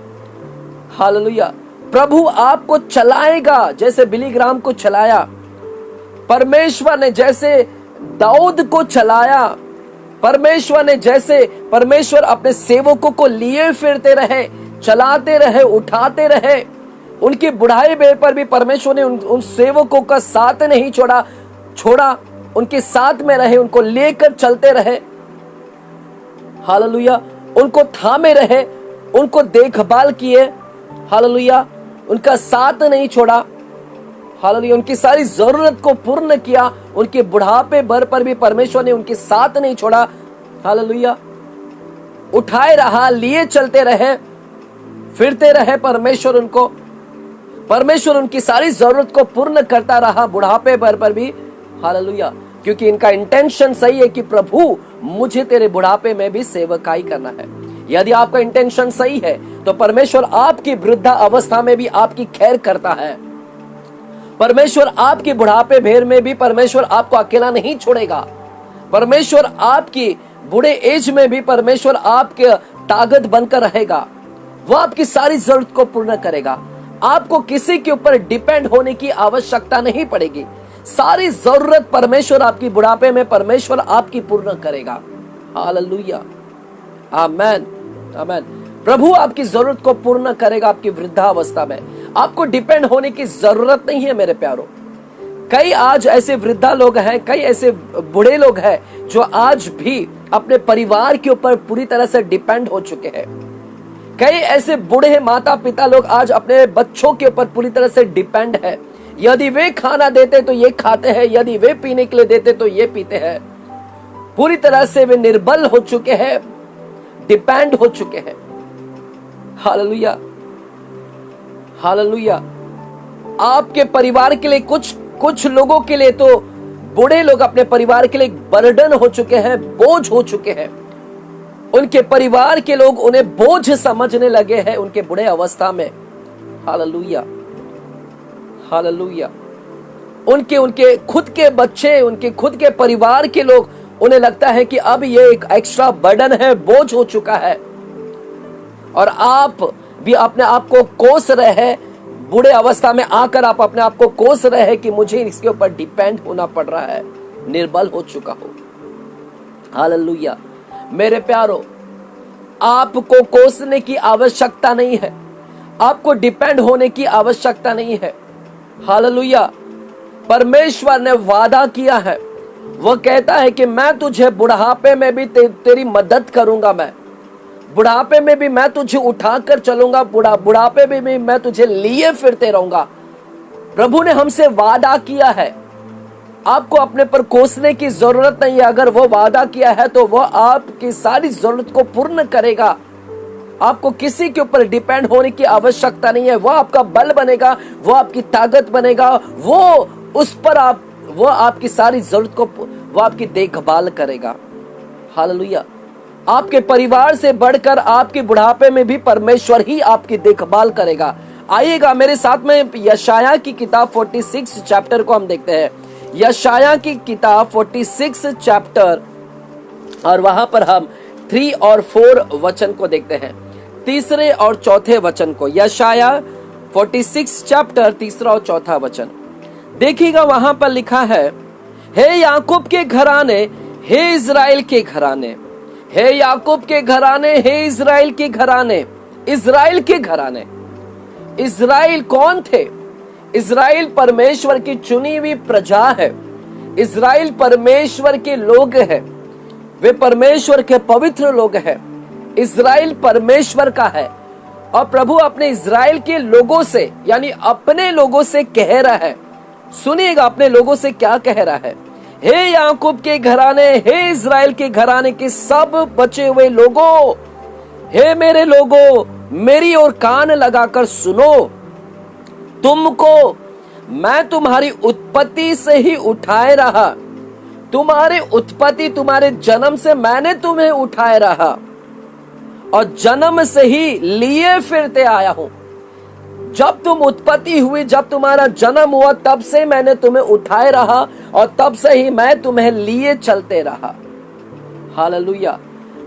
हालेलुया। प्रभु आपको चलाएगा जैसे बिली ग्राहम को चलाया। परमेश्वर ने जैसे दाऊद को चलाया, परमेश्वर ने जैसे परमेश्वर अपने सेवकों को लिए फिरते रहे, चलाते रहे, उठाते रहे। उनकी बुढ़ाई बेर पर भी परमेश्वर ने उन सेवकों का साथ नहीं छोड़ा, उनके साथ में रहे, उनको लेकर चलते रहे। हालेलुया। उनको थामे रहे, उनको देखभाल किए। हालेलुया। उनका साथ नहीं छोड़ा। हालेलुया। उनकी सारी जरूरत को पूर्ण किया। उनके बुढ़ापे भर पर भी परमेश्वर ने उनके साथ नहीं छोड़ा। हालेलुया। उठाए रहा, लिए चलते रहे, फिरते रहे। परमेश्वर उनकी सारी जरूरत को पूर्ण करता रहा बुढ़ापे भर पर भी। हालेलुया। क्योंकि इनका इंटेंशन सही है कि प्रभु मुझे तेरे बुढ़ापे में भी सेवकाई करना है। यदि आपका इंटेंशन सही है तो परमेश्वर आपकी वृद्धा अवस्था में भी आपकी खैर करता है। परमेश्वर आपकी बुढ़ापे भेर में भी परमेश्वर आपको अकेला नहीं छोड़ेगा। परमेश्वर आपकी बूढ़े एज में भी परमेश्वर आपके ताकत बनकर रहेगा। वह आपकी सारी जरूरत को पूर्ण करेगा। आपको किसी के ऊपर डिपेंड होने की आवश्यकता नहीं पड़ेगी। सारी जरूरत परमेश्वर आपकी बुढ़ापे में परमेश्वर आपकी पूर्ण करेगा। हालेलुया। आमेन, आमेन। प्रभु आपकी जरूरत को पूर्ण करेगा आपकी वृद्धावस्था में। आपको डिपेंड होने की जरूरत नहीं है मेरे प्यारो। कई आज ऐसे वृद्धा लोग हैं, कई ऐसे बूढ़े लोग हैं जो आज भी अपने परिवार के ऊपर पूरी तरह से डिपेंड हो चुके हैं। कई ऐसे बूढ़े माता पिता लोग आज अपने बच्चों के ऊपर पूरी तरह से डिपेंड है। यदि वे खाना देते तो ये खाते हैं, यदि वे पीने के लिए देते तो ये पीते हैं। पूरी तरह से वे निर्बल हो चुके हैं, डिपेंड हो चुके हैं। Hallelujah, hallelujah. आपके परिवार के लिए कुछ लोगों के लिए तो बूढ़े लोग अपने परिवार के लिए बर्डन हो चुके हैं, बोझ हो चुके हैं। उनके परिवार के लोग उन्हें बोझ समझने लगे हैं उनके बुढ़े अवस्था में। Hallelujah, hallelujah. उनके खुद के बच्चे, उनके खुद के परिवार के लोग, उन्हें लगता है कि अब ये एक एक्स्ट्रा बर्डन है, बोझ हो चुका है। और आप भी अपने आप को कोस रहे हैं, बूढ़े अवस्था में आकर आप अपने आप को कोस रहे हैं कि मुझे इसके ऊपर डिपेंड होना पड़ रहा है, निर्बल हो चुका हो। हालेलुया। मेरे प्यारो, आपको कोसने की आवश्यकता नहीं है, आपको डिपेंड होने की आवश्यकता नहीं है। हालेलुया। परमेश्वर ने वादा किया है, वह कहता है कि मैं तुझे बुढ़ापे में भी तेरी मदद करूंगा, मैं बुढ़ापे में भी मैं तुझे उठाकर चलूंगा, बुढ़ापे में भी मैं तुझे लिए फिरते रहूंगा। प्रभु ने हमसे वादा किया है, आपको अपने पर कोसने की जरूरत नहीं है। अगर वो वादा किया है तो वह आपकी सारी जरूरत को पूर्ण करेगा। आपको किसी के ऊपर डिपेंड होने की आवश्यकता नहीं है। वो आपका बल बनेगा, वो आपकी ताकत बनेगा, वो आपकी सारी जरूरत को, वो आपकी देखभाल करेगा। हालेलुया। आपके परिवार से बढ़कर आपके बुढ़ापे में भी परमेश्वर ही आपकी देखभाल करेगा। आइएगा मेरे साथ में यशाया की किताब 46 चैप्टर को हम देखते हैं। यशाया की किताब 46 चैप्टर, और वहां पर हम 3 और 4 वचन को देखते हैं, तीसरे और चौथे वचन को। यशाया 46 चैप्टर 3 और 4 वचन देखिएगा। वहां पर लिखा है, हे याकूब के घराने, हे इज़राइल के घराने, हे याकूब के घराने, हे इज़राइल के घराने। इज़राइल के घराने, इज़राइल कौन थे? इज़राइल परमेश्वर की चुनी हुई प्रजा है। इज़राइल परमेश्वर के लोग हैं, वे परमेश्वर के पवित्र लोग हैं। इज़राइल परमेश्वर का है। और प्रभु अपने इज़राइल के लोगों से, यानी अपने लोगों से कह रहा है, सुनिएगा अपने लोगों से क्या कह रहा है। हे याकूब के घराने, हे इज़राइल के घराने के सब बचे हुए लोगों, हे मेरे लोगों, मेरी ओर कान लगाकर सुनो। तुमको मैं तुम्हारी उत्पत्ति से ही उठाए रहा, तुम्हारे उत्पत्ति, तुम्हारे जन्म से मैंने तुम्हें उठाए रहा, और जन्म से ही लिए फिरते आया हूं। जब तुम उत्पत्ति हुई, जब तुम्हारा जन्म हुआ, तब से मैंने तुम्हें उठाए रहा, और तब से ही मैं तुम्हें लिए चलते रहा। हालेलुया।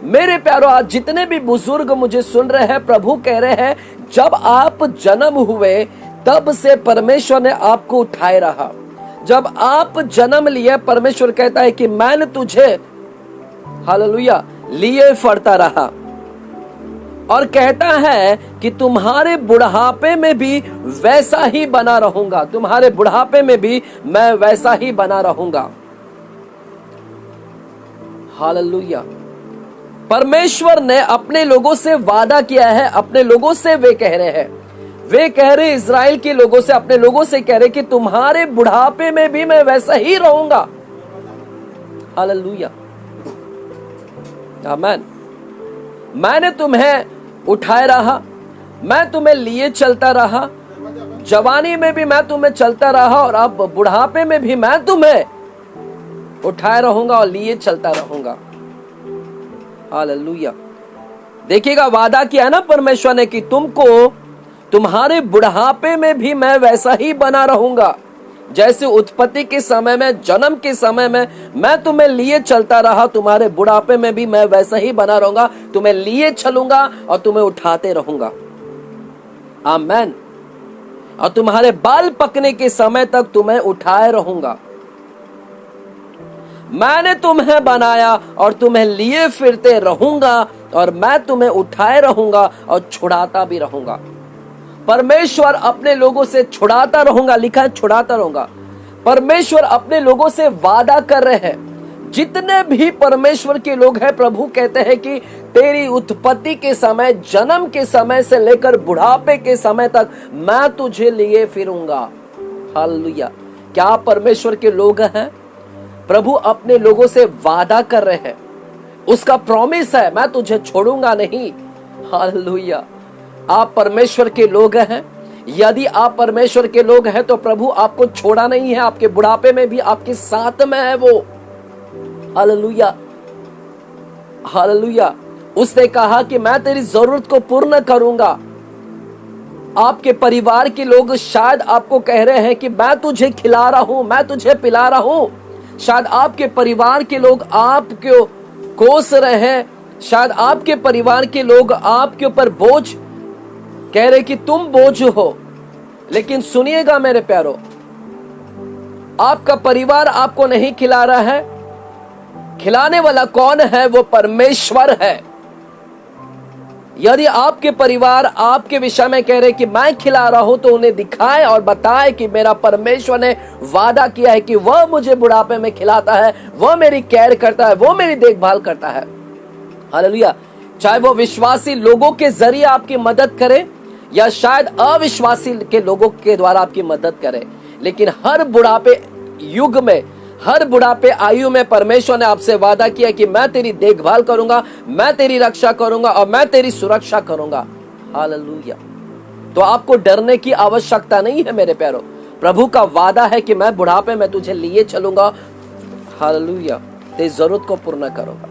मेरे प्यारो, आज जितने भी बुजुर्ग मुझे सुन रहे हैं, प्रभु कह रहे हैं, जब आप जन्म हुए तब से परमेश्वर ने आपको उठाए रहा। जब आप जन्म लिए, परमेश्वर कहता है कि मैंने तुझे, हालेलुया, लिए फरता रहा, और कहता है कि तुम्हारे बुढ़ापे में भी वैसा ही बना रहूंगा। तुम्हारे बुढ़ापे में भी मैं वैसा ही बना रहूंगा। हालेलुया। परमेश्वर ने अपने लोगों से वादा किया है, अपने लोगों से वे कह रहे हैं, वे कह रहे इज़राइल के लोगों से, अपने लोगों से कह रहे कि तुम्हारे बुढ़ापे में भी मैं वैसा ही रहूंगा। हालेलुया, आमीन। मैंने तुम्हें उठाए रहा, मैं तुम्हें लिए चलता रहा, जवानी में भी मैं तुम्हें चलता रहा, और अब बुढ़ापे में भी मैं तुम्हें उठाए रहूंगा और लिए चलता रहूंगा। हालेलुया। देखिएगा, वादा किया ना परमेश्वर ने कि तुमको, तुम्हारे बुढ़ापे में भी मैं वैसा ही बना रहूंगा। जैसे उत्पत्ति के समय में, जन्म के समय में मैं तुम्हें लिए चलता रहा, तुम्हारे बुढ़ापे में भी मैं वैसा ही बना रहूंगा। तुम्हें लिए चलूंगा और तुम्हें उठाते रहूंगा। आमीन। और तुम्हारे बाल पकने के समय तक तुम्हें उठाए रहूंगा। मैंने तुम्हें बनाया और तुम्हें लिए फिरते रहूंगा, और मैं तुम्हें उठाए रहूंगा और छुड़ाता भी रहूंगा। परमेश्वर अपने लोगों से छुड़ाता रहूंगा, लिखा है छुड़ाता रहूंगा। परमेश्वर अपने लोगों से वादा कर रहे हैं। जितने भी परमेश्वर के लोग हैं, प्रभु कहते हैं कि तेरी उत्पत्ति के समय, जन्म के समय से लेकर बुढ़ापे के समय तक मैं तुझे लिए फिरूंगा। हालेलुया। क्या परमेश्वर के लोग हैं? प्रभु अपने लोगों से वादा कर रहे हैं, उसका प्रॉमिस है, मैं तुझे छोड़ूंगा नहीं। हालेलुया। आप परमेश्वर के लोग हैं। यदि आप परमेश्वर के लोग हैं तो प्रभु आपको छोड़ा नहीं है, आपके बुढ़ापे में भी आपके साथ में है वो। Hallelujah, hallelujah. उसने कहा कि मैं तेरी जरूरत को पूर्ण करूंगा। आपके परिवार के लोग शायद आपको कह रहे हैं कि मैं तुझे खिला रहा हूं, मैं तुझे पिला रहा हूं। शायद आपके परिवार के लोग आपको कोस रहे हैं, शायद आपके परिवार के लोग आपके ऊपर बोझ कह रहे कि तुम बोझ हो। लेकिन सुनिएगा मेरे प्यारो, आपका परिवार आपको नहीं खिला रहा है, खिलाने वाला कौन है? वो परमेश्वर है। यदि आपके परिवार आपके विषय में कह रहे कि मैं खिला रहा हूं, तो उन्हें दिखाएं और बताएं कि मेरा परमेश्वर ने वादा किया है कि वह मुझे बुढ़ापे में खिलाता है, वह मेरी केयर करता है, वह मेरी देखभाल करता है। हालेलुया। चाहे वो विश्वासी लोगों के जरिए आपकी मदद करे या शायद अविश्वासी के लोगों के द्वारा आपकी मदद करे, लेकिन हर बुढ़ापे युग में, हर बुढ़ापे आयु में परमेश्वर ने आपसे वादा किया कि मैं तेरी देखभाल करूंगा, मैं तेरी रक्षा करूंगा और मैं तेरी सुरक्षा करूंगा। हालेलुया। तो आपको डरने की आवश्यकता नहीं है मेरे प्यारो। प्रभु का वादा है कि मैं बुढ़ापे में तुझे लिए चलूंगा। हालेलुया। तेरी जरूरत को पूर्ण करूंगा।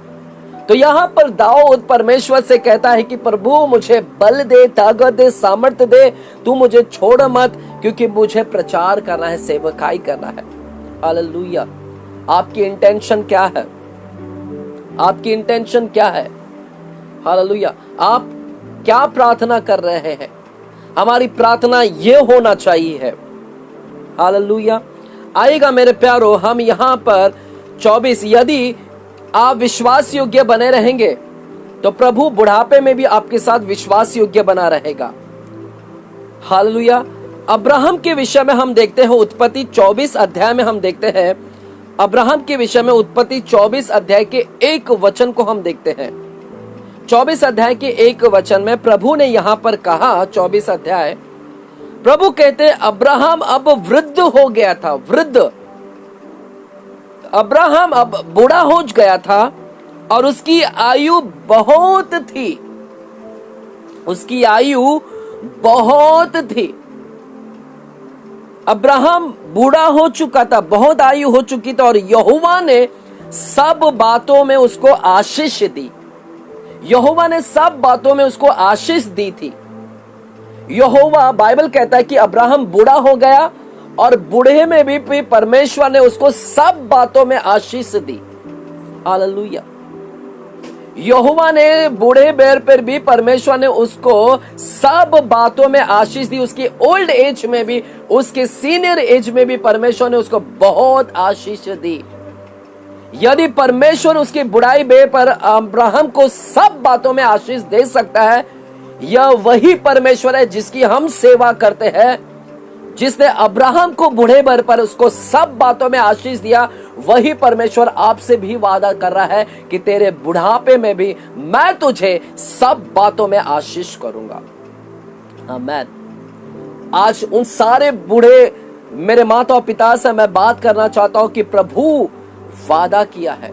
तो यहां पर दाऊद परमेश्वर से कहता है कि प्रभु मुझे बल दे, ताकत दे, सामर्थ्य दे, तू मुझे छोड़ मत, क्योंकि मुझे प्रचार करना है, सेवकाई करना है। हालेलुया। आपकी इंटेंशन क्या है? आपकी इंटेंशन क्या है? हालेलुया। आप क्या प्रार्थना कर रहे हैं? हमारी प्रार्थना ये होना चाहिए। हालेलुया। आएगा मेरे प्यारो, हम यहां पर 24, यदि आप विश्वास योग्य बने रहेंगे तो प्रभु बुढ़ापे में भी आपके साथ विश्वास योग्य बना रहेगा। हालेलुया। अब्राहम के विषय में हम देखते हैं, उत्पत्ति 24 अध्याय में हम देखते हैं, अब्राहम के विषय में उत्पत्ति 24 अध्याय के 1 वचन को हम देखते हैं। 24 अध्याय के 1 वचन में प्रभु ने यहां पर कहा, 24 अध्याय, प्रभु कहते अब्राहम अब वृद्ध हो गया था। वृद्ध, अब्राहम अब बूढ़ा हो गया था और उसकी आयु बहुत थी। उसकी आयु बहुत थी। अब्राहम बूढ़ा हो चुका था, बहुत आयु हो चुकी थी, और यहोवा ने सब बातों में उसको आशीष दी। यहोवा ने सब बातों में उसको आशीष दी थी। यहोवा, बाइबल कहता है कि अब्राहम बूढ़ा हो गया और बूढ़े में भी परमेश्वर ने उसको सब बातों में आशीष दी। हालेलुया। यहोवा ने बूढ़े बेर पर भी परमेश्वर ने उसको सब बातों में आशीष दी। उसकी ओल्ड एज में भी, उसके सीनियर एज में भी परमेश्वर ने उसको बहुत आशीष दी। यदि परमेश्वर उसकी बुढ़ाई बे पर अब्राहम को सब बातों में आशीष दे सकता है, यह वही परमेश्वर है जिसकी हम सेवा करते हैं, जिसने अब्राहम को बूढ़े बर पर उसको सब बातों में आशीष दिया। वही परमेश्वर आपसे भी वादा कर रहा है कि तेरे बुढ़ापे में भी मैं तुझे सब बातों में आशीष करूंगा। आमीन। आज उन सारे बूढ़े मेरे माता और पिता से मैं बात करना चाहता हूं कि प्रभु वादा किया है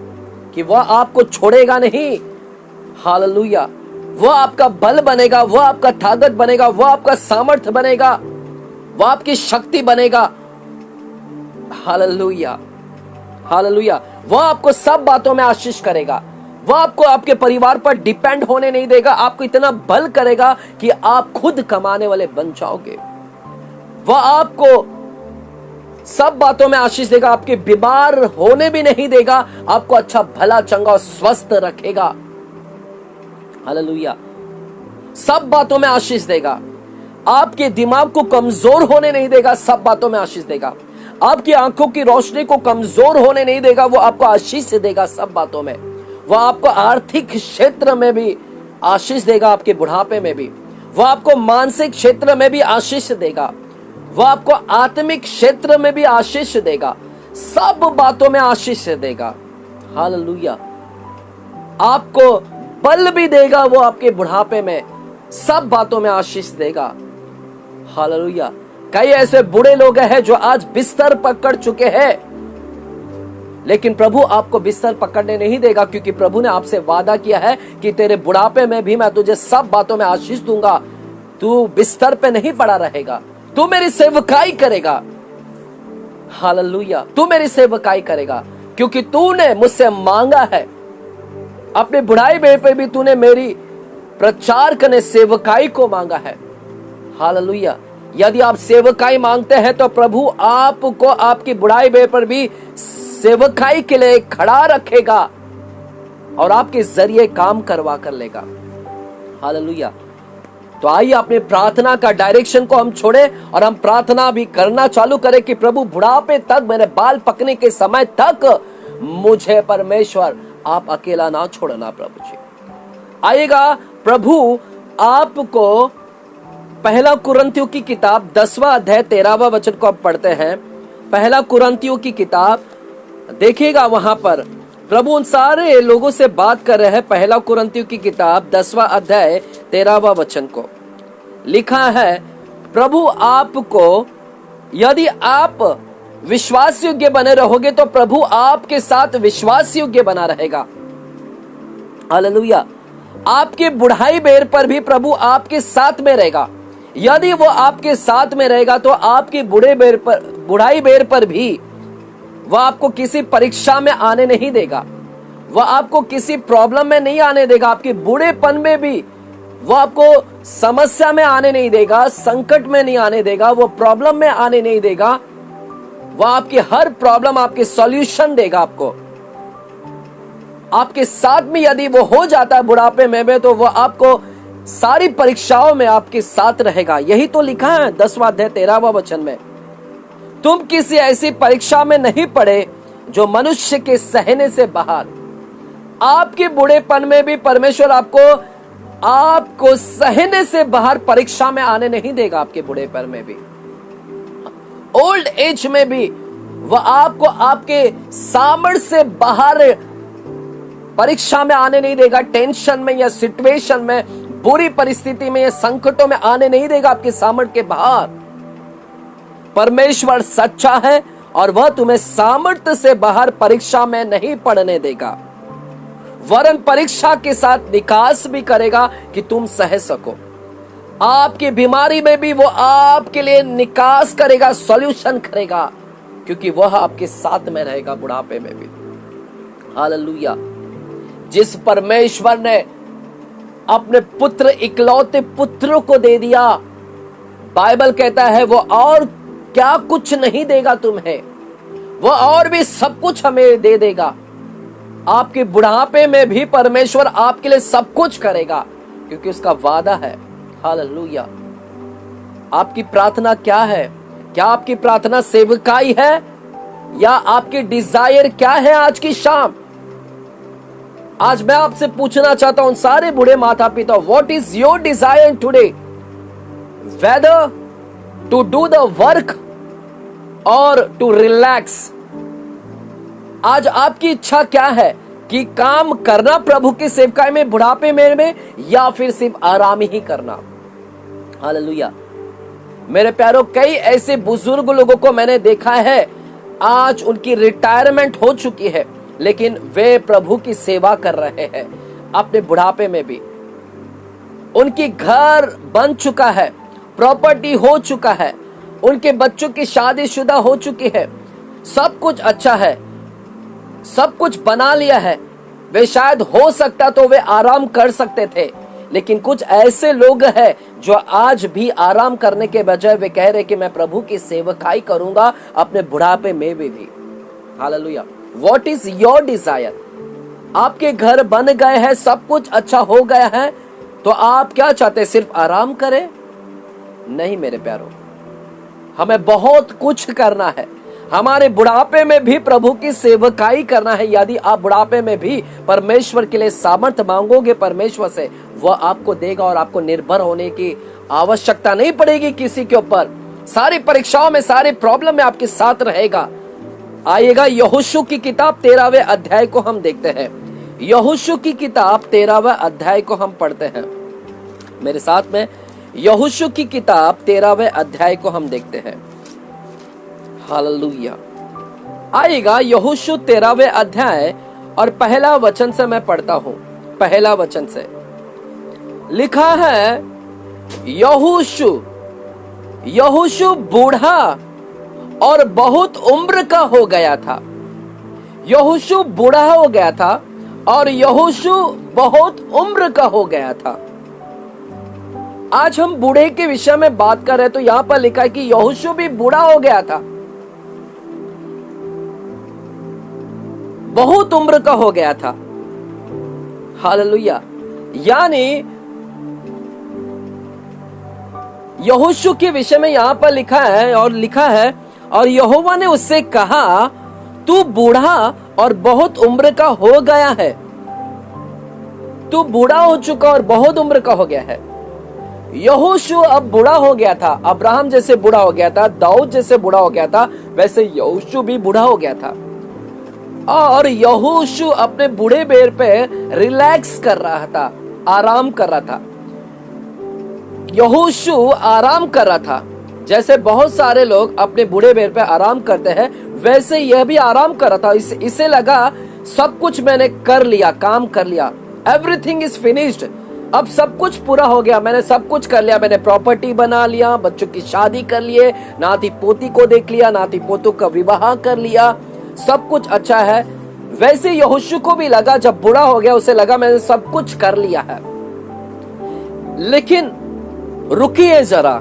कि वह आपको छोड़ेगा नहीं। हालेलुया। वह आपका बल बनेगा, वह आपका ताकत बनेगा, वह आपका सामर्थ्य बनेगा, वह आपकी शक्ति बनेगा। हालेलुया। हालेलुया। वह आपको सब बातों में आशीष करेगा। वह आपको आपके परिवार पर डिपेंड होने नहीं देगा। आपको इतना बल करेगा कि आप खुद कमाने वाले बन जाओगे। वह आपको सब बातों में आशीष देगा। आपके बीमार होने भी नहीं देगा। आपको अच्छा भला चंगा और स्वस्थ रखेगा। हालेलुया। सब बातों में आशीष देगा। आपके दिमाग को कमजोर होने नहीं देगा। सब बातों में आशीष देगा। आपकी आंखों की रोशनी को कमजोर होने नहीं देगा। वो आपको आशीष देगा सब बातों में। वह आपको आर्थिक क्षेत्र में भी आशीष देगा, आपके बुढ़ापे में भी। वह आपको मानसिक क्षेत्र में भी आशीष देगा। वह आपको आत्मिक क्षेत्र में भी आशीष देगा। सब बातों में आशीष देगा। हालेलुया। आपको बल भी देगा। वो आपके बुढ़ापे में सब बातों में आशीष देगा। हालेलुया। कई ऐसे बूढ़े लोग हैं जो आज बिस्तर पकड़ चुके हैं, लेकिन प्रभु आपको बिस्तर पकड़ने नहीं देगा, क्योंकि प्रभु ने आपसे वादा किया है कि तेरे बुढ़ापे में भी मैं तुझे सब बातों में आशीष दूंगा। तू बिस्तर पे नहीं पड़ा रहेगा। तू मेरी सेवकाई करेगा। हालेलुया। तू मेरी सेवकाई करेगा, क्योंकि तूने मुझसे मांगा है। अपने बुढ़ाई बेर पर भी तूने मेरी प्रचार करने सेवकाई को मांगा है। हालेलुया। यदि आप सेवकाई मांगते हैं तो प्रभु आपको आपकी बुढ़ाई बेर पर भी सेवकाई के लिए खड़ा रखेगा और आपके जरिए काम करवा कर लेगा। हालेलुया। तो आइए अपने प्रार्थना का डायरेक्शन को हम छोड़े और हम प्रार्थना भी करना चालू करें कि प्रभु बुढ़ापे तक, मेरे बाल पकने के समय तक मुझे परमेश्वर आप अकेला ना छोड़ना प्रभु जी। आइएगा, प्रभु आपको पहला कुरिन्थियों की किताब 10वां अध्याय 13वां वचन को आप पढ़ते हैं। पहला कुरिन्थियों की किताब देखिएगा, वहां पर प्रभु उन सारे लोगों से बात कर रहे हैं। पहला कुरिन्थियों की किताब 10वां अध्याय 13वां वचन को लिखा है, प्रभु आपको, यदि आप विश्वास योग्य बने रहोगे तो प्रभु आपके साथ विश्वास योग्य बना रहेगा। हालेलुया। आपके बुढ़ाई बेर पर भी प्रभु आपके साथ में रहेगा। यदि वो आपके साथ में रहेगा तो आपकी बुढ़ाई बेर पर भी वह आपको किसी परीक्षा में आने नहीं देगा, वह आपको किसी प्रॉब्लम में नहीं आने देगा। आपके बूढ़ेपन में भी वह आपको समस्या में आने नहीं देगा, संकट में नहीं आने देगा, वो प्रॉब्लम में आने नहीं देगा। वह आपकी हर प्रॉब्लम आपके सॉल्यूशन देगा आपको। आपके साथ में यदि वो हो जाता है बुढ़ापे में तो वह आपको सारी परीक्षाओं में आपके साथ रहेगा। यही तो लिखा है 10वां अध्याय 13वां वचन में, तुम किसी ऐसी परीक्षा में नहीं पड़े जो मनुष्य के सहने से बाहर। आपके बुढ़ेपन में भी परमेश्वर आपको सहने से बाहर परीक्षा में आने नहीं देगा। आपके बुढ़ेपन में भी, ओल्ड एज में भी वह आपको आपके सामर्थ्य से बाहर परीक्षा में आने नहीं देगा। टेंशन में या सिचुएशन में, बुरी परिस्थिति में या संकटों में आने नहीं देगा आपके सामर्थ्य के बाहर। परमेश्वर सच्चा है और वह तुम्हें सामर्थ्य से बाहर परीक्षा में नहीं पड़ने देगा, वरन परीक्षा के साथ निकास भी करेगा कि तुम सह सको। आपकी बीमारी में भी वो आपके लिए निकास करेगा, सॉल्यूशन करेगा, क्योंकि वह आपके साथ में रहेगा बुढ़ापे में भी। हालेलुया। जिस परमेश्वर ने अपने पुत्र, इकलौते पुत्र को दे दिया, बाइबल कहता है वो और क्या कुछ नहीं देगा तुम्हें, वो और भी सब कुछ हमें दे देगा। आपके बुढ़ापे में भी परमेश्वर आपके लिए सब कुछ करेगा, क्योंकि उसका वादा है। हालेलुया। आपकी प्रार्थना क्या है? क्या आपकी प्रार्थना सेवकाई है या आपकी डिजायर क्या है आज की शाम? आज मैं आपसे पूछना चाहता हूं सारे बूढ़े माता पिता, what is your desire today? Whether to do the work और टू रिलैक्स। आज आपकी इच्छा क्या है कि काम करना प्रभु की सेवकाई में बुढ़ापे में या फिर सिर्फ आराम ही करना? हालेलुया। मेरे प्यारों, कई ऐसे बुजुर्ग लोगों को मैंने देखा है, आज उनकी रिटायरमेंट हो चुकी है, लेकिन वे प्रभु की सेवा कर रहे हैं अपने बुढ़ापे में भी। उनकी घर बन चुका है, प्रॉपर्टी हो चुका है, उनके बच्चों की शादीशुदा हो चुकी है, सब कुछ अच्छा है, सब कुछ बना लिया है। वे शायद हो सकता तो वे आराम कर सकते थे, लेकिन कुछ ऐसे लोग हैं जो आज भी आराम करने के बजाय वे कह रहे कि मैं प्रभु की सेवकाई करूंगा अपने बुढ़ापे में भी। Hallelujah. What is your Dzire? आपके घर बन गए हैं, सब कुछ अच्छा हो गया है, तो आप क्या चाहते हैं? सिर्फ आराम करें? नहीं मेरे प्यारों, हमें बहुत कुछ करना है। हमारे बुढ़ापे में भी प्रभु की सेवकाई करना है। यदि आप बुढ़ापे में भी परमेश्वर के लिए सामर्थ्य मांगोगे परमेश्वर से, वह आपको देगा और आपको निर्भर होने की आवश्यकता नहीं पड़ेगी किसी के ऊपर। सारी परीक्षाओं में, सारे प्रॉब्लम में आपके साथ रहेगा। आइएगा, यहोशू की किताब 13वें अध्याय को हम देखते हैं। यहोशू की किताब 13वें अध्याय को हम पढ़ते हैं मेरे साथ में। यहोशू की किताब 13वें अध्याय को हम देखते हैं। हालेलुया। आइएगा, यहोशू 13वें अध्याय और पहला वचन से मैं पढ़ता हूं। पहला वचन से लिखा है, यहोशू बूढ़ा और बहुत उम्र का हो गया था। यहोशू बूढ़ा हो गया था और यहोशू बहुत उम्र का हो गया था। आज हम बूढ़े के विषय में बात कर रहे हैं, तो यहां पर लिखा है कि यहोशू भी बूढ़ा हो गया था, बहुत उम्र का हो गया था। हालेलुया। यानी यहोशू के विषय में यहां पर लिखा है और यहोवा ने उससे कहा, तू बूढ़ा और बहुत उम्र का हो गया है। तू बूढ़ा हो चुका और बहुत उम्र का हो गया है। यहोशू अब बूढ़ा हो गया था। अब्राहम जैसे बूढ़ा हो गया था, दाऊद जैसे बूढ़ा हो गया था, वैसे यहोशू भी बूढ़ा हो गया था। और यहोशू अपने बूढ़े बेर पे रिलैक्स कर रहा था, आराम कर रहा था। यहोशू आराम कर रहा था। जैसे बहुत सारे लोग अपने बूढ़े बेर पे आराम करते हैं, वैसे यह भी आराम कर रहा था। इसे लगा सब कुछ मैंने कर लिया, काम कर लिया, एवरीथिंग इज फिनिश्ड, अब सब कुछ पूरा हो गया, मैंने सब कुछ कर लिया, मैंने प्रॉपर्टी बना लिया, बच्चों की शादी कर लिए, नाती पोती को देख लिया, नाती पोतों का विवाह कर लिया, सब कुछ अच्छा है। वैसे यहोशू को भी लगा, जब बूढ़ा हो गया उसे लगा मैंने सब कुछ कर लिया है। लेकिन रुकिए जरा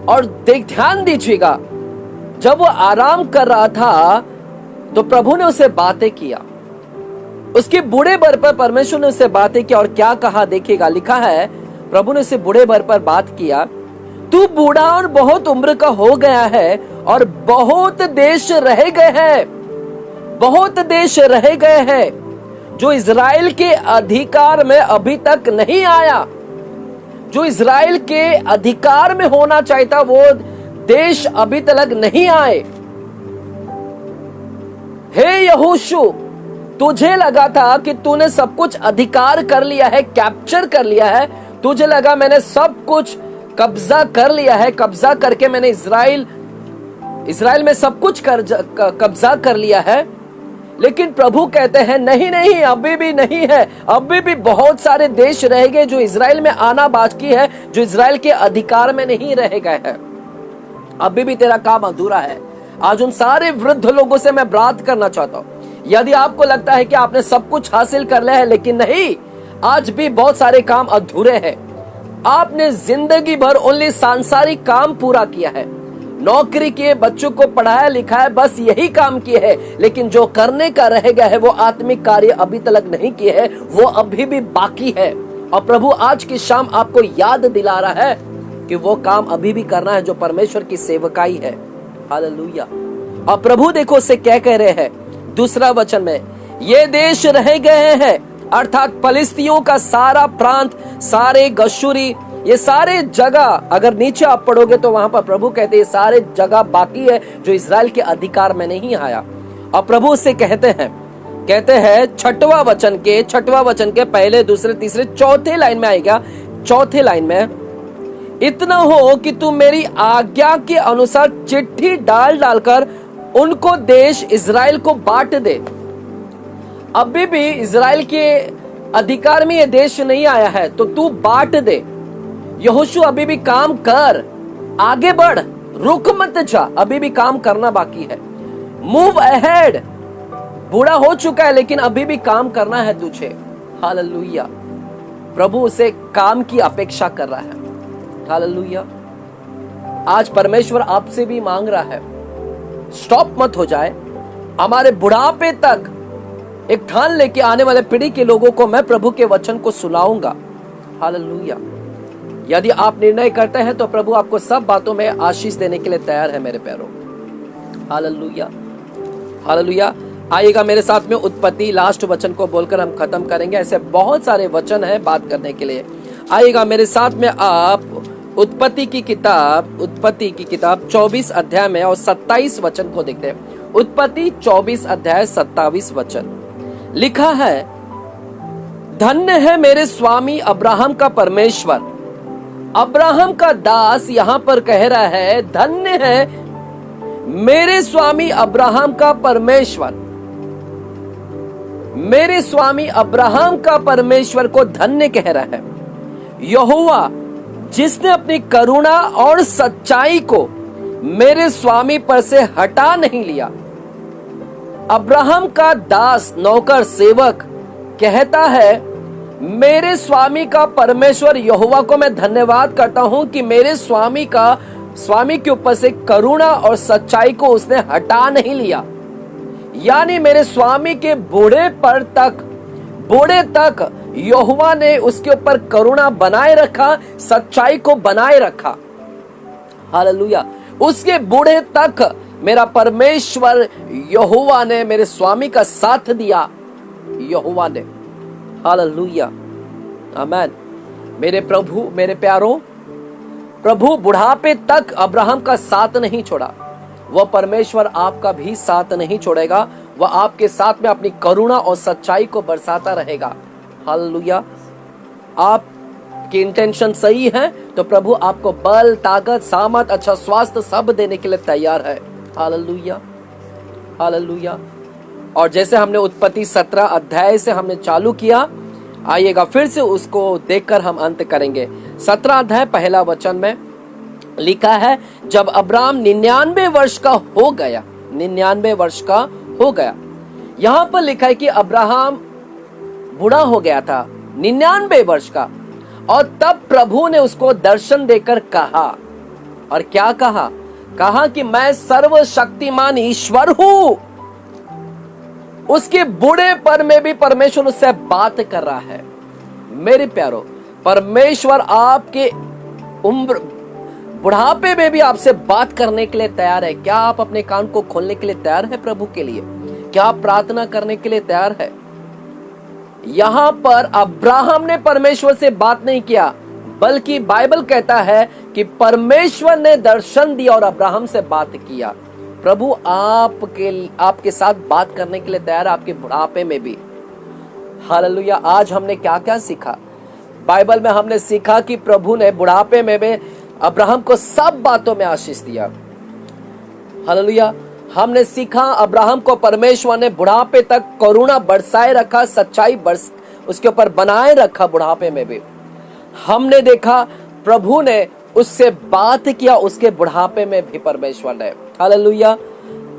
और ध्यान दीजिएगा, जब वो आराम कर रहा था तो प्रभु ने उसे बातें किया। उसके बूढ़े बर पर परमेश्वर ने उससे बातें किया और क्या कहा देखिएगा। लिखा है, प्रभु ने उसे बूढ़े बर पर बात किया, तू बूढ़ा और बहुत उम्र का हो गया है और बहुत देश रह गए हैं, बहुत देश रह गए हैं जो इजराइल के अधिकार में अभी तक नहीं आया। जो इजराइल के अधिकार में होना चाहिए था वो देश अभी तक नहीं आए। हे यहोशू, तुझे लगा था कि तूने सब कुछ अधिकार कर लिया है, कैप्चर कर लिया है, तुझे लगा मैंने सब कुछ कब्जा कर लिया है, कब्जा करके मैंने इजराइल में सब कुछ कब्जा कर लिया है। लेकिन प्रभु कहते हैं नहीं नहीं, अभी भी नहीं है, अभी भी बहुत सारे देश रह गए जो इजराइल में आना बाकी है, जो इजराइल के अधिकार में नहीं रह गए हैं। अभी भी तेरा काम अधूरा है। आज उन सारे वृद्ध लोगों से मैं बात करना चाहता हूं। यदि आपको लगता है कि आपने सब कुछ हासिल कर लिया है, लेकिन नहीं, आज भी बहुत सारे काम अधूरे हैं। आपने जिंदगी भर ओनली सांसारिक काम पूरा किया है, नौकरी किए, बच्चों को पढ़ाया लिखाया, बस यही काम किए है, लेकिन जो करने का रह गया है वो आत्मिक कार्य अभी तक नहीं किए है, वो अभी भी बाकी है। और प्रभु आज की शाम आपको याद दिला रहा है कि वो काम अभी भी करना है जो परमेश्वर की सेवकाई है। हालेलुया। और प्रभु देखो उससे क्या कह रहे हैं दूसरा वचन में, ये देश रह गए हैं, अर्थात फलिस्तियों का सारा प्रांत, सारे गशूरी, ये सारे जगह, अगर नीचे आप पढ़ोगे तो वहां पर प्रभु कहते हैं सारे जगह बाकी है जो इजराइल के अधिकार में नहीं आया। और प्रभु उससे कहते हैं छठवां वचन के पहले, दूसरे, तीसरे, चौथे लाइन में आएगा। चौथे लाइन में, इतना हो कि तू मेरी आज्ञा के अनुसार चिट्ठी डालकर उनको देश इजराइल को बांट दे। अभी भी इजराइल के अधिकार में ये देश नहीं आया है, तो तू बांट दे। यहोशू अभी भी काम कर, आगे बढ़, रुक मत जा, अभी भी काम करना बाकी है। Move ahead. बूढ़ा हो चुका है लेकिन अभी भी काम करना है तुझे। हालेलुया। प्रभु उसे काम की अपेक्षा कर रहा है। हालेलुया। आज परमेश्वर आपसे भी मांग रहा है, स्टॉप मत हो जाए। हमारे बुढ़ापे तक एक ठान लेके आने वाले पीढ़ी के लोगों को मैं प्रभु के वचन को सुनाऊंगा। हालेलुया। यदि आप निर्णय करते हैं तो प्रभु आपको सब बातों में आशीष देने के लिए तैयार है मेरे प्यारों। हालेलुया। हालेलुया। आइएगा मेरे साथ में उत्पत्ति लास्ट वचन को बोलकर हम खत्म करेंगे। ऐसे बहुत सारे वचन है बात करने के लिए। आइएगा मेरे साथ में आप उत्पत्ति की किताब 24 अध्याय में और 27 वचन को देखते हैं। उत्पत्ति 24 अध्याय 27 वचन लिखा है, धन्य है मेरे स्वामी अब्राहम का परमेश्वर। अब्राहम का दास यहां पर कह रहा है, धन्य है मेरे स्वामी अब्राहम का परमेश्वर। मेरे स्वामी अब्राहम का परमेश्वर को धन्य कह रहा है। यहोवा जिसने अपनी करुणा और सच्चाई को मेरे स्वामी पर से हटा नहीं लिया। अब्राहम का दास, नौकर, सेवक कहता है, मेरे स्वामी का परमेश्वर यहोवा को मैं धन्यवाद करता हूं कि मेरे स्वामी के ऊपर से करुणा और सच्चाई को उसने हटा नहीं लिया। यानी मेरे स्वामी के बूढ़े तक यहोवा ने उसके ऊपर करुणा बनाए रखा, सच्चाई को बनाए रखा। हालेलुया। उसके बूढ़े तक मेरा परमेश्वर यहोवा ने मेरे स्वामी का साथ दिया, यहोवा ने। हालेलुया, आमीन। मेरे प्रभु, मेरे प्यारों, प्रभु बुढ़ापे तक अब्राहम का साथ नहीं छोड़ा। वह परमेश्वर आपका भी साथ नहीं छोड़ेगा। वह आपके साथ में अपनी करुणा और सच्चाई को बरसाता रहेगा। हालेलुया। आपकी इंटेंशन सही है तो प्रभु आपको बल, ताकत, सामर्थ, अच्छा स्वास्थ्य सब देने के लिए तैयार है। Hallelujah, hallelujah. और जैसे हमने उत्पत्ति 17 अध्याय से हमने चालू किया, आइएगा फिर से उसको देखकर हम अंत करेंगे। 17 अध्याय पहला वचन में लिखा है, जब अब्राम 99 वर्ष का हो गया, 99 वर्ष का हो गया। यहां पर लिखा है कि अब्राहम बूढ़ा हो गया था, 99 वर्ष का। और तब प्रभु ने उसको दर्शन देकर कहा, और क्या कहा? कहा कि मैं सर्वशक्तिमान ईश्वर हूं। उसके बूढ़ेपन में भी परमेश्वर उससे बात कर रहा है। मेरे प्यारो, परमेश्वर आपके उम्र बुढ़ापे में भी आपसे बात करने के लिए तैयार है। क्या आप अपने कान को खोलने के लिए तैयार है प्रभु के लिए? क्या आप प्रार्थना करने के लिए तैयार है? यहां पर अब्राहम ने परमेश्वर से बात नहीं किया, बल्कि बाइबल कहता है कि परमेश्वर ने दर्शन दिया और अब्राहम से बात किया। प्रभु आपके साथ बात करने के लिए तैयार है, आपके बुढ़ापे में भी। हालेलुया। आज हमने क्या क्या सीखा? बाइबल में हमने सीखा कि प्रभु ने बुढ़ापे में भी अब्राहम को सब बातों में आशीष दिया। हालेलुया। हमने सीखा अब्राहम को परमेश्वर ने बुढ़ापे तक करुणा बरसाए रखा, सच्चाई उसके ऊपर बनाए रखा बुढ़ापे में भी। हमने देखा प्रभु ने उससे बात किया उसके बुढ़ापे में भी परमेश्वर ने। Hallelujah,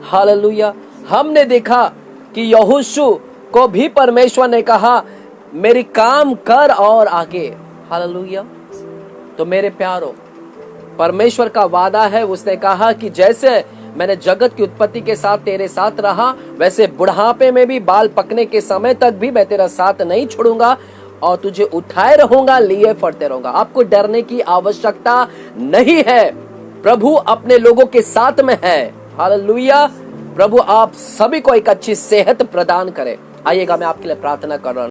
hallelujah. हमने देखा कि यहोशू को भी परमेश्वर ने कहा, मेरी काम कर और आगे। हालेलुया। तो मेरे प्यारो, परमेश्वर का वादा है, उसने कहा कि जैसे मैंने जगत की उत्पत्ति के साथ तेरे साथ रहा, वैसे बुढ़ापे में भी, बाल पकने के समय तक भी मैं तेरा साथ नहीं छोड़ूंगा और तुझे उठाए रहूंगा, लिए फरते रहूंगा। आपको डरने की आवश्यकता नहीं है। प्रभु अपने लोगों के साथ में है। हालेलुया। प्रभु आप सभी को एक अच्छी सेहत प्रदान करे। आइएगा, मैं आपके लिए प्रार्थना कर रहा हूं।